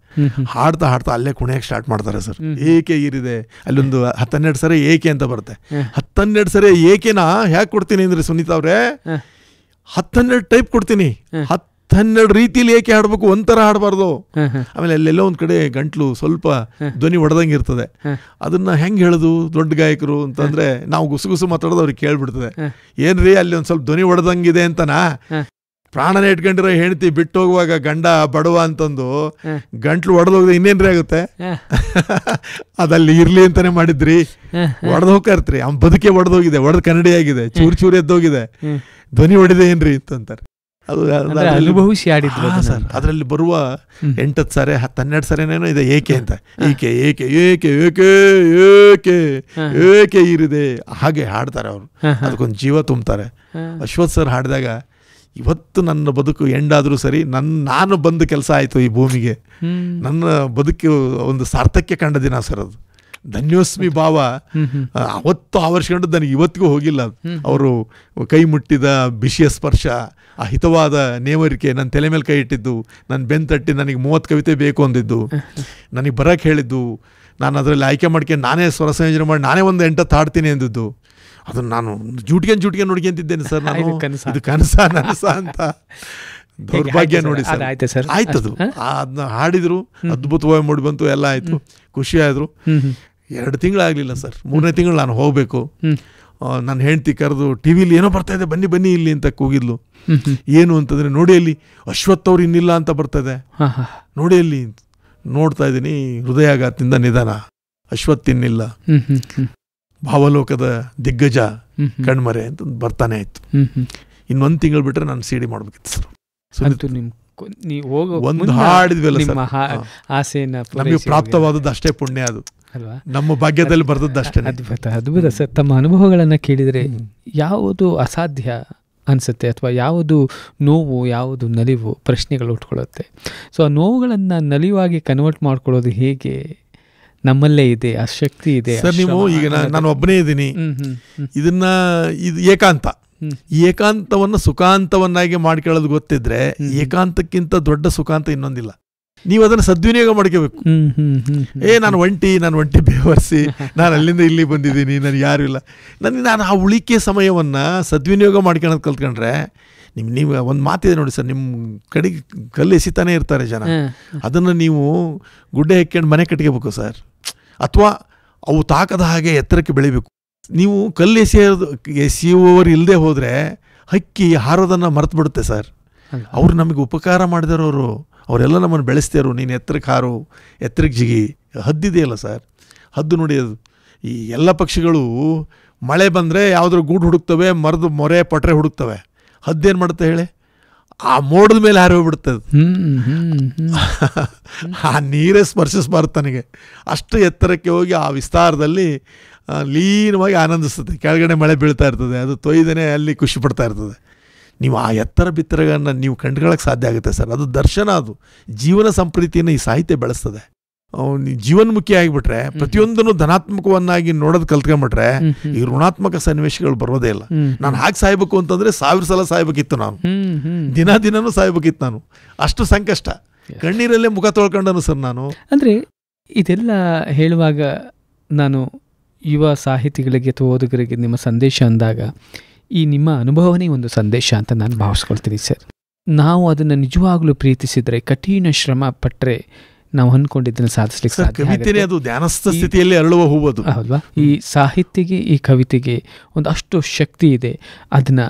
ಹಾಡ್ತಾ ಅಲ್ಲೇ ಕುಣಿಯಕ್ಕೆ ಸ್ಟಾರ್ಟ್ ಮಾಡ್ತಾರೆ ಸರ್. ಏಕೆ ಇರಿದೆ ಅಲ್ಲೊಂದು 10-12 ಸರಿ ಏಕೆ ಅಂತ ಬರುತ್ತೆ. 10-12 ಸರಿ ಏಕೆನಾ ಹೇಗೆ ಕೊಡ್ತೀನಿ ಅಂದರೆ ಸುನೀತಾ ಅವರೇ, 10-12 ಟೈಪ್ ಕೊಡ್ತೀನಿ. 10-12 ರೀತಿಯಲ್ಲಿ ಏಕೆ ಹಾಡ್ಬೇಕು, ಒಂಥರ ಹಾಡಬಾರ್ದು. ಆಮೇಲೆ ಅಲ್ಲೆಲ್ಲೋ ಒಂದ್ ಕಡೆ ಗಂಟ್ಲು ಸ್ವಲ್ಪ ಧ್ವನಿ ಹೊಡೆದಂಗೆ ಇರ್ತದೆ. ಅದನ್ನ ಹೆಂಗ್ ಹೇಳುದು ದೊಡ್ಡ ಗಾಯಕರು ಅಂತಂದ್ರೆ, ನಾವು ಗುಸುಗುಸು ಮಾತಾಡೋದು ಅವ್ರಿಗೆ ಕೇಳ್ಬಿಡ್ತದೆ. ಏನ್ರಿ ಅಲ್ಲಿ ಒಂದ್ ಸ್ವಲ್ಪ ಧ್ವನಿ ಹೊಡೆದಂಗಿದೆ ಅಂತನಾ? ಪ್ರಾಣನೇ ಇಟ್ಕೊಂಡಿರೋ ಹೆಂಡತಿ ಬಿಟ್ಟು ಹೋಗುವಾಗ ಗಂಡ ಬಡವ ಅಂತಂದು ಗಂಟ್ಲು ಒಡೆದೋಗದೆ ಇನ್ನೇನ್ರಿ ಆಗುತ್ತೆ? ಅದಲ್ಲಿ ಇರ್ಲಿ ಅಂತಾನೆ ಮಾಡಿದ್ರಿ, ಒಡೆದು ಹೋಗ್ತಾರ್ತ್ರಿ. ಅವ್ನ ಬದುಕೆ ಒಡೆದೋಗಿದೆ, ಒಡೆದು ಕನ್ನಡಿ ಆಗಿದೆ, ಚೂರು ಎದ್ದೋಗಿದೆ, ಧ್ವನಿ ಹೊಡೆದೆ ಏನ್ರಿ ಅಂತಂತಾರೆ. ಅದು ಸರ್ ಅದರಲ್ಲಿ ಬರುವ 8 ಸಾರಿ 12 ಸಾರಿನೇನೋ ಇದೆ ಏಕೆ ಅಂತ. ಏಕೆ ಏಕೆ ಏಕೆ ಏಕೆ ಏಕೆ ಏಕೆ ಇರಿದೆ ಹಾಗೆ ಹಾಡ್ತಾರೆ ಅವರು. ಅದಕ್ಕೊಂದು ಜೀವ ತುಂಬ್ತಾರೆ. ಅಶ್ವಥ್ ಸರ್ ಹಾಡಿದಾಗ ಇವತ್ತು ನನ್ನ ಬದುಕು ಎಂಡಾದರೂ ಸರಿ, ನಾನು ಬಂದ ಕೆಲಸ ಆಯಿತು ಈ ಭೂಮಿಗೆ, ನನ್ನ ಬದುಕು ಒಂದು ಸಾರ್ಥಕ್ಯ ಕಂಡ ದಿನ ಸರ್ ಅದು. ಧನ್ಯೋಸ್ಮಿ ಭಾವ ಅವತ್ತು ಆವರಿಸ್ಕೊಂಡು ನನಗೆ ಇವತ್ತಿಗೂ ಹೋಗಿಲ್ಲ. ಅವರು ಕೈ ಮುಟ್ಟಿದ ಬಿಸಿಯ ಸ್ಪರ್ಶ, ಆ ಹಿತವಾದ ನೇವರಿಕೆ, ನನ್ನ ತಲೆ ಮೇಲೆ ಕೈ ಇಟ್ಟಿದ್ದು, ನನ್ನ ಬೆನ್ನು ತಟ್ಟಿ ನನಗೆ 30 ಕವಿತೆ ಬೇಕು ಅಂದಿದ್ದು, ನನಗೆ ಬರೋಕ್ಕೆ ಹೇಳಿದ್ದು, ನಾನು ಅದರಲ್ಲಿ ಆಯ್ಕೆ ಮಾಡ್ಕೊಂಡು ನಾನೇ ಸ್ವರ ಸಂಯೋಜನೆ ಮಾಡಿ ನಾನೇ ಒಂದು 8 ಹಾಡ್ತೀನಿ ಅಂದಿದ್ದು, ಅದನ್ನು ನಾನು ಜೂಟ್ಗೆ ನೋಡ್ಕೊಂತಿದ್ದೇನೆ ಸರ್. ನಾನು ಇದು ಕನಸ ಅಂತ ದೌರ್ಭಾಗ್ಯ ನೋಡಿ ಸರ್. ಆಯ್ತದು ಅದನ್ನ ಹಾಡಿದ್ರು, ಅದ್ಭುತವಾಗಿ ಮೂಡಿ ಬಂತು, ಎಲ್ಲ ಆಯ್ತು, ಖುಷಿ ಆದ್ರು. 2 ತಿಂಗಳಾಗಲಿಲ್ಲ ಸರ್, 3ನೇ ತಿಂಗಳು ನಾನು ಹೋಗಬೇಕು. ನನ್ನ ಹೆಂಡ್ತಿ ಕರೆದು ಟಿವಿಲಿ ಏನೋ ಬರ್ತಾ ಇದೆ, ಬನ್ನಿ ಇಲ್ಲಿ ಅಂತ ಕೂಗಿದ್ಲು. ಏನು ಅಂತಂದ್ರೆ, ನೋಡಿ ಅಲ್ಲಿ ಅಶ್ವಥ್ ಅವ್ರು ಇನ್ನಿಲ್ಲ ಅಂತ ಬರ್ತದೆ, ನೋಡಿ ಅಲ್ಲಿ. ನೋಡ್ತಾ ಇದ್ದೀನಿ, ಹೃದಯಾಘಾತದಿಂದ ನಿಧನ, ಅಶ್ವಥ್ ಇನ್ನಿಲ್ಲ, ಭಾವಲೋಕದ ದಿಗ್ಗಜ ಕಣ್ಮರೆ ಅಂತ ಬರ್ತಾನೆ ಆಯ್ತು. ಇನ್ನೊಂದು ತಿಂಗಳು ಬಿಟ್ರೆ ನಾನು CD ಮಾಡ್ಬೇಕಿತ್ತು ಸರ್. ಒಂದು ಹಾಡಿದ್ವಲ್ಲ ಸರ್, ನಮಗೆ ಪ್ರಾಪ್ತವಾದದ್ದು ಅಷ್ಟೇ ಪುಣ್ಯ, ಅದು ನಮ್ಮ ಭಾಗ್ಯದಲ್ಲಿ ಬರೆದದ್ದು ಅಷ್ಟೇ. ಅದ್ಭುತ ಸರ್. ತಮ್ಮ ಅನುಭವಗಳನ್ನು ಕೇಳಿದರೆ ಯಾವುದು ಅಸಾಧ್ಯ ಅನಿಸುತ್ತೆ, ಅಥವಾ ಯಾವುದು ನೋವು, ಯಾವುದು ನಲಿವು ಪ್ರಶ್ನೆಗಳು ಉಟ್ಕೊಳ್ಳುತ್ತೆ. ಸೊ ಆ ನೋವುಗಳನ್ನು ನಲಿವಾಗಿ ಕನ್ವರ್ಟ್ ಮಾಡ್ಕೊಳ್ಳೋದು ಹೇಗೆ? ನಮ್ಮಲ್ಲೇ ಇದೆ, ಆ ಶಕ್ತಿ ಇದೆ ಸರ್. ನೀವು ಈಗ ನಾನು ಒಬ್ಬನೇ ಇದ್ದೀನಿ, ಇದು ಏಕಾಂತ. ಈ ಏಕಾಂತವನ್ನು ಸುಖಾಂತವನ್ನಾಗಿ ಮಾಡ್ಕೊಳ್ಳೋದು ಗೊತ್ತಿದ್ರೆ, ಏಕಾಂತಕ್ಕಿಂತ ದೊಡ್ಡ ಸುಖಾಂತ ಇನ್ನೊಂದಿಲ್ಲ. ನೀವು ಅದನ್ನು ಸದ್ವಿನಿಯೋಗ ಮಾಡ್ಕೋಬೇಕು. ನಾನು ಒಂಟಿ ಬೇವರ್ಸಿ ನಾನು ಅಲ್ಲಿಂದ ಇಲ್ಲಿ ಬಂದಿದ್ದೀನಿ, ನನಗೆ ಯಾರು ಇಲ್ಲ, ನಾನು ಆ ಉಳಿಕೆ ಸಮಯವನ್ನು ಸದ್ವಿನಿಯೋಗ ಮಾಡ್ಕೊಳ್ಳೋದು ಕಲ್ತ್ಕೊಂಡ್ರೆ, ನೀವು ಒಂದು ಮಾತಿದೆ ನೋಡಿ ಸರ್, ನಿಮ್ಮ ಕಡೆಗೆ ಕಲ್ಲು ಎಸಿತಾನೆ ಇರ್ತಾರೆ ಜನ, ಅದನ್ನು ನೀವು ಗುಡ್ಡೆ ಹಾಕ್ಕೊಂಡು ಮನೆ ಕಟ್ಕೋಬೇಕು ಸರ್. ಅಥವಾ ಅವು ತಾಕದ ಹಾಗೆ ಎತ್ತರಕ್ಕೆ ಬೆಳಿಬೇಕು. ನೀವು ಕಲ್ಲು ಎಸೆಯುವವರು ಇಲ್ಲದೆ ಹೋದರೆ ಹಕ್ಕಿ ಹಾರೋದನ್ನು ಮರೆತು ಬಿಡುತ್ತೆ ಸರ್. ಅವ್ರು ನಮಗೆ ಉಪಕಾರ ಮಾಡಿದರೋರು, ಅವರೆಲ್ಲ ನಮ್ಮನ್ನು ಬೆಳೆಸ್ತಾರೋ. ನೀನು ಎತ್ತರಕ್ಕೆ ಹಾರು, ಎತ್ತರಕ್ಕೆ ಜಿಗಿ. ಹದ್ದಿದೆಯಲ್ಲ ಸರ್, ಹದ್ದು ನೋಡಿ, ಅದು ಈ ಎಲ್ಲ ಪಕ್ಷಿಗಳು ಮಳೆ ಬಂದರೆ ಯಾವುದ್ರ ಗೂಡು ಹುಡುಕ್ತವೆ, ಮರದ ಮೊರೆ ಪಟ್ರೆ ಹುಡುಕ್ತವೆ. ಹದ್ದೇನು ಮಾಡುತ್ತೆ ಹೇಳಿ, ಆ ಮೋಡದ ಮೇಲೆ ಹಾರಿ ಹೋಗ್ಬಿಡುತ್ತೆ ಅದು. ಆ ನೀರೇ ಸ್ಪರ್ಶಿಸಬಾರ್ದು ತನಗೆ. ಅಷ್ಟು ಎತ್ತರಕ್ಕೆ ಹೋಗಿ ಆ ವಿಸ್ತಾರದಲ್ಲಿ ಲೀನವಾಗಿ ಆನಂದಿಸ್ತದೆ. ಕೆಳಗಡೆ ಮಳೆ ಬೀಳ್ತಾ ಇರ್ತದೆ, ಅದು ತೊಯ್ದೇ ಅಲ್ಲಿ ಖುಷಿ ಪಡ್ತಾ ಇರ್ತದೆ. ನೀವು ಆ ಎತ್ತರ ಬಿತ್ತರಗಳನ್ನು ನೀವು ಕಂಡುಕೊಳ್ಳೋಕ್ಕೆ ಸಾಧ್ಯ ಆಗುತ್ತೆ ಸರ್. ಅದು ದರ್ಶನ, ಅದು ಜೀವನ ಸಂಪ್ರೀತಿಯನ್ನು ಈ ಸಾಹಿತ್ಯ ಬೆಳೆಸ್ತದೆ. ಜೀವನ್ಮುಖಿ ಆಗಿಬಿಟ್ರೆ, ಪ್ರತಿಯೊಂದನ್ನು ಧನಾತ್ಮಕವನ್ನಾಗಿ ನೋಡೋದು ಕಲ್ತ್ಕೊಂಡ್ಬಿಟ್ರೆ ಈ ಋಣಾತ್ಮಕ ಸನ್ನಿವೇಶಗಳು ಬರೋದೇ ಇಲ್ಲ. ನಾನು ಹಾಗೆ ಸಾಯ್ಬೇಕು ಅಂತಂದರೆ 1000 ಸಲ ಸಾಯ್ಬೇಕಿತ್ತು, ನಾನು ದಿನನೂ ಸಾಯ್ಬೇಕಿತ್ತು. ನಾನು ಅಷ್ಟು ಸಂಕಷ್ಟ, ಕಣ್ಣೀರಲ್ಲೇ ಮುಖ ತೊಳ್ಕೊಂಡನು ಸರ್ ನಾನು. ಅಂದರೆ ಇದೆಲ್ಲ ಹೇಳುವಾಗ ನಾನು ಯುವ ಸಾಹಿತಿಗಳಿಗೆ ಅಥವಾ ಓದುಗರಿಗೆ ನಿಮ್ಮ ಸಂದೇಶ ಅಂದಾಗ ಈ ನಿಮ್ಮ ಅನುಭವನೇ ಒಂದು ಸಂದೇಶ ಅಂತ ನಾನು ಭಾವಿಸ್ಕೊಳ್ತೀನಿ ಸರ್. ನಾವು ಅದನ್ನು ನಿಜವಾಗ್ಲೂ ಪ್ರೀತಿಸಿದರೆ, ಕಠಿಣ ಶ್ರಮ ಪಟ್ಟರೆ ನಾವು ಅಂದ್ಕೊಂಡಿದ್ದನ್ನು ಸಾಧಿಸ್ಲಿಕ್ಕೆ ಸಾಧ್ಯ. ಕವಿತೆನೇ ಅದು ಧ್ಯಾನಸ್ಥ ಸ್ಥಿತಿಯಲ್ಲಿ ಅರಳುವ ಹೂವದು ಅಲ್ವಾ? ಈ ಸಾಹಿತ್ಯಗೆ, ಈ ಕವಿತೆಗೆ ಒಂದಷ್ಟು ಶಕ್ತಿ ಇದೆ. ಅದನ್ನು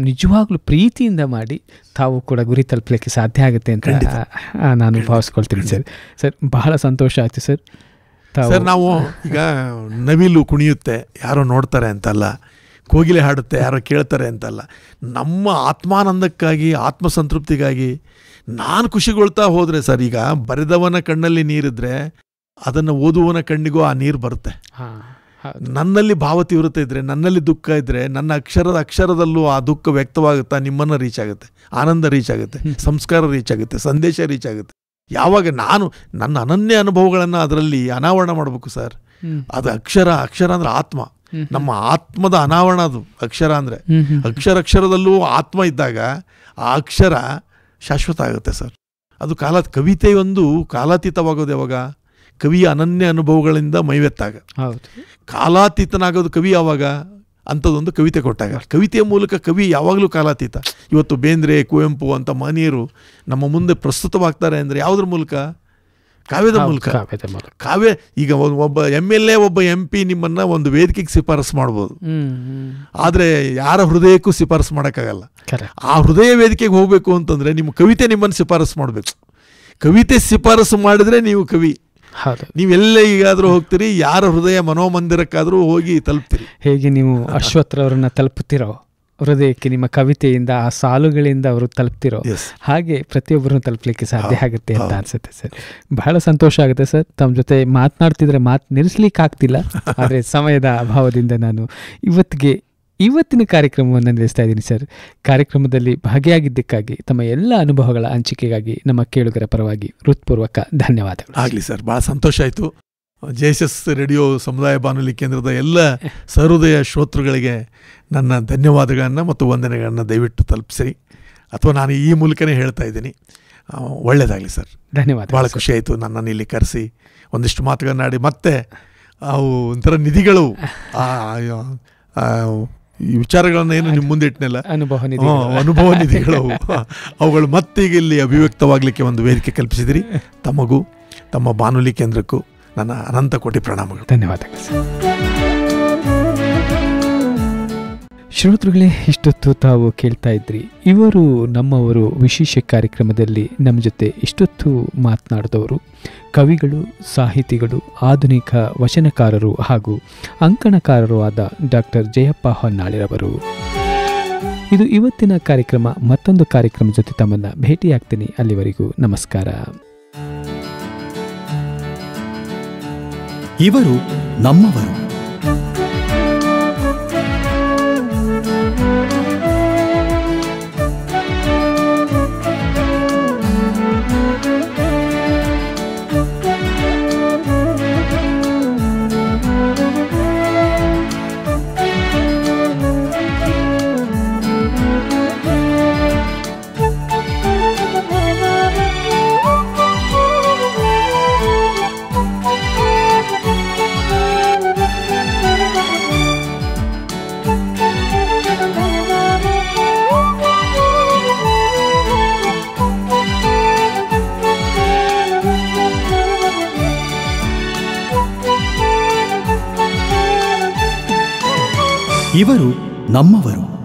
ನಿಜವಾಗ್ಲೂ ಪ್ರೀತಿಯಿಂದ ಮಾಡಿ ತಾವು ಕೂಡ ಗುರಿ ತಲುಪಲಿಕ್ಕೆ ಸಾಧ್ಯ ಆಗುತ್ತೆ ಅಂತ ನಾನು ಭಾವಿಸ್ಕೊಳ್ತೀನಿ ಸರ್. ಸರ್, ಬಹಳ ಸಂತೋಷ ಆಯ್ತು ಸರ್. ಸರ್, ನಾವು ಈಗ ನವಿಲು ಕುಣಿಯುತ್ತೆ ಯಾರೋ ನೋಡ್ತಾರೆ ಅಂತಲ್ಲ, ಕೋಗಿಲೆ ಹಾಡುತ್ತೆ ಯಾರೋ ಕೇಳ್ತಾರೆ ಅಂತಲ್ಲ, ನಮ್ಮ ಆತ್ಮಾನಂದಕ್ಕಾಗಿ, ಆತ್ಮಸಂತೃಪ್ತಿಗಾಗಿ ನಾನು ಖುಷಿಗೊಳ್ತಾ ಹೋದರೆ ಸರ್, ಈಗ ಬರೆದವನ ಕಣ್ಣಲ್ಲಿ ನೀರಿದ್ರೆ ಅದನ್ನು ಓದುವವನ ಕಣ್ಣಿಗೂ ಆ ನೀರು ಬರುತ್ತೆ. ನನ್ನಲ್ಲಿ ಭಾವತೀವ್ರತೆ ಇದ್ದರೆ, ನನ್ನಲ್ಲಿ ದುಃಖ ಇದ್ದರೆ, ನನ್ನ ಅಕ್ಷರದಲ್ಲೂ ಆ ದುಃಖ ವ್ಯಕ್ತವಾಗುತ್ತಾ ನಿಮ್ಮನ್ನು ರೀಚ್ ಆಗುತ್ತೆ, ಆನಂದ ರೀಚ್ ಆಗುತ್ತೆ, ಸಂಸ್ಕಾರ ರೀಚ್ ಆಗುತ್ತೆ, ಸಂದೇಶ ರೀಚ್ ಆಗುತ್ತೆ. ಯಾವಾಗ ನಾನು ನನ್ನ ಅನನ್ಯ ಅನುಭವಗಳನ್ನು ಅದರಲ್ಲಿ ಅನಾವರಣ ಮಾಡಬೇಕು ಸರ್. ಅದು ಅಕ್ಷರ ಅಂದರೆ ಆತ್ಮ, ನಮ್ಮ ಆತ್ಮದ ಅನಾವರಣ ಅದು ಅಕ್ಷರ ಅಂದರೆ. ಅಕ್ಷರದಲ್ಲೂ ಆತ್ಮ ಇದ್ದಾಗ ಆ ಅಕ್ಷರ ಶಾಶ್ವತ ಆಗುತ್ತೆ ಸರ್. ಅದು ಕವಿತೆ ಒಂದು ಕಾಲಾತೀತವಾಗೋದು ಯಾವಾಗ? ಕವಿಯ ಅನನ್ಯ ಅನುಭವಗಳಿಂದ ಮೈವೆತ್ತಾಗ. ಕಾಲಾತೀತನಾಗೋದು ಕವಿ ಯಾವಾಗ? ಅಂಥದ್ದೊಂದು ಕವಿತೆ ಕೊಟ್ಟಾಗ. ಕವಿತೆಯ ಮೂಲಕ ಕವಿ ಯಾವಾಗಲೂ ಕಾಲಾತೀತ. ಇವತ್ತು ಬೇಂದ್ರೆ, ಕುವೆಂಪು ಅಂತ ಮಹನೀಯರು ನಮ್ಮ ಮುಂದೆ ಪ್ರಸ್ತುತವಾಗ್ತಾರೆ ಅಂದರೆ ಯಾವುದ್ರ ಮೂಲಕ? ಕಾವ್ಯದ ಮೂಲಕ. ಕಾವ್ಯ. ಈಗ ಒಬ್ಬ MLA, ಒಬ್ಬ MP ನಿಮ್ಮನ್ನು ಒಂದು ವೇದಿಕೆಗೆ ಶಿಫಾರಸು ಮಾಡ್ಬೋದು, ಆದರೆ ಯಾರ ಹೃದಯಕ್ಕೂ ಶಿಫಾರಸು ಮಾಡೋಕ್ಕಾಗಲ್ಲ. ಆ ಹೃದಯ ವೇದಿಕೆಗೆ ಹೋಗಬೇಕು ಅಂತಂದರೆ ನಿಮ್ಮ ಕವಿತೆ ನಿಮ್ಮನ್ನು ಶಿಫಾರಸು ಮಾಡಬೇಕು. ಕವಿತೆ ಶಿಫಾರಸು ಮಾಡಿದರೆ ನೀವು ಕವಿ. ನೀವೆಲ್ಲ ಈಗಾದರೂ ಹೋಗ್ತೀರಿ, ಯಾರ ಹೃದಯ ಮನೋಮಂದಿರಕ್ಕಾದರೂ ಹೋಗಿ ತಲುಪ್ತೀರಿ. ಹೇಗೆ ನೀವು ಅಶ್ವತ್ಥರವರನ್ನ ತಲುಪುತ್ತೀರೋ ಹೃದಯಕ್ಕೆ, ನಿಮ್ಮ ಕವಿತೆಯಿಂದ, ಆ ಸಾಲುಗಳಿಂದ ಅವರು ತಲುಪ್ತಿರೋ ಹಾಗೆ ಪ್ರತಿಯೊಬ್ಬರನ್ನು ತಲುಪಲಿಕ್ಕೆ ಸಾಧ್ಯ ಆಗುತ್ತೆ ಅಂತ ಅನ್ಸುತ್ತೆ ಸರ್. ಬಹಳ ಸಂತೋಷ ಆಗುತ್ತೆ ಸರ್. ತಮ್ಮ ಜೊತೆ ಮಾತನಾಡ್ತಿದ್ರೆ ಮಾತು ನಿಲ್ಲಿಸ್ಲಿಕ್ಕೆ ಆಗ್ತಿಲ್ಲ, ಆದರೆ ಸಮಯದ ಅಭಾವದಿಂದ ನಾನು ಇವತ್ತಿನ ಕಾರ್ಯಕ್ರಮವನ್ನು ನಿಲ್ಲಿಸ್ತಾ ಇದ್ದೀನಿ ಸರ್. ಕಾರ್ಯಕ್ರಮದಲ್ಲಿ ಭಾಗಿಯಾಗಿದ್ದಕ್ಕಾಗಿ, ತಮ್ಮ ಎಲ್ಲ ಅನುಭವಗಳ ಹಂಚಿಕೆಗಾಗಿ ನಮ್ಮ ಕೇಳುಗರ ಪರವಾಗಿ ಹೃತ್ಪೂರ್ವಕ ಧನ್ಯವಾದಗಳು. ಆಗಲಿ ಸರ್, ಭಾಳ ಸಂತೋಷ ಆಯಿತು. JSS ರೇಡಿಯೋ ಸಮುದಾಯ ಬಾನುಲಿ ಕೇಂದ್ರದ ಎಲ್ಲ ಸಹೃದಯ ಶ್ರೋತೃಗಳಿಗೆ ನನ್ನ ಧನ್ಯವಾದಗಳನ್ನು ಮತ್ತು ವಂದನೆಗಳನ್ನು ದಯವಿಟ್ಟು ತಲುಪಿಸಿರಿ. ಅಥವಾ ನಾನು ಈ ಮೂಲಕನೇ ಹೇಳ್ತಾ ಇದ್ದೀನಿ, ಒಳ್ಳೆಯದಾಗಲಿ ಸರ್. ಧನ್ಯವಾದ. ಭಾಳ ಖುಷಿ ಆಯಿತು ನನ್ನನ್ನು ಇಲ್ಲಿ ಕರೆಸಿ ಒಂದಿಷ್ಟು ಮಾತುಗಳನ್ನಾಡಿ. ಮತ್ತೆ ಅವು ಒಂಥರ ನಿಧಿಗಳು, ಈ ವಿಚಾರಗಳನ್ನು ಏನು ನಿಮ್ಮ ಮುಂದೆ ಇಟ್ಟನೆಲ್ಲ ಅನುಭವ ನಿಧಿಗಳು, ಅವುಗಳು ಮತ್ತೀಗ ಇಲ್ಲಿ ಅಭಿವ್ಯಕ್ತವಾಗಲಿಕ್ಕೆ ಒಂದು ವೇದಿಕೆ ಕಲ್ಪಿಸಿದಿರಿ. ತಮಗೂ ತಮ್ಮ ಬಾನುಲಿ ಕೇಂದ್ರಕ್ಕೂ ನನ್ನ ಅನಂತ ಕೋಟಿ ಪ್ರಣಾಮಗಳು. ಧನ್ಯವಾದಗಳು. ಶ್ರೋತೃಗಳೇ, ಇಷ್ಟೊತ್ತು ತಾವು ಕೇಳ್ತಾ ಇದ್ರಿ ಇವರು ನಮ್ಮವರು ವಿಶೇಷ ಕಾರ್ಯಕ್ರಮದಲ್ಲಿ ನಮ್ಮ ಜೊತೆ ಇಷ್ಟೊತ್ತು ಮಾತನಾಡಿದವರು ಕವಿಗಳು, ಸಾಹಿತಿಗಳು, ಆಧುನಿಕ ವಚನಕಾರರು ಹಾಗೂ ಅಂಕಣಕಾರರು ಆದ ಡಾಕ್ಟರ್ ಜಯಪ್ಪ ಹೊನ್ನಾಳಿರವರು. ಇದು ಇವತ್ತಿನ ಕಾರ್ಯಕ್ರಮ. ಮತ್ತೊಂದು ಕಾರ್ಯಕ್ರಮ ಜೊತೆ ತಮ್ಮನ್ನು ಭೇಟಿಯಾಗ್ತೀನಿ. ಅಲ್ಲಿವರೆಗೂ ನಮಸ್ಕಾರ. ಇವರು ನಮ್ಮವರು. ಇವರು ನಮ್ಮವರು.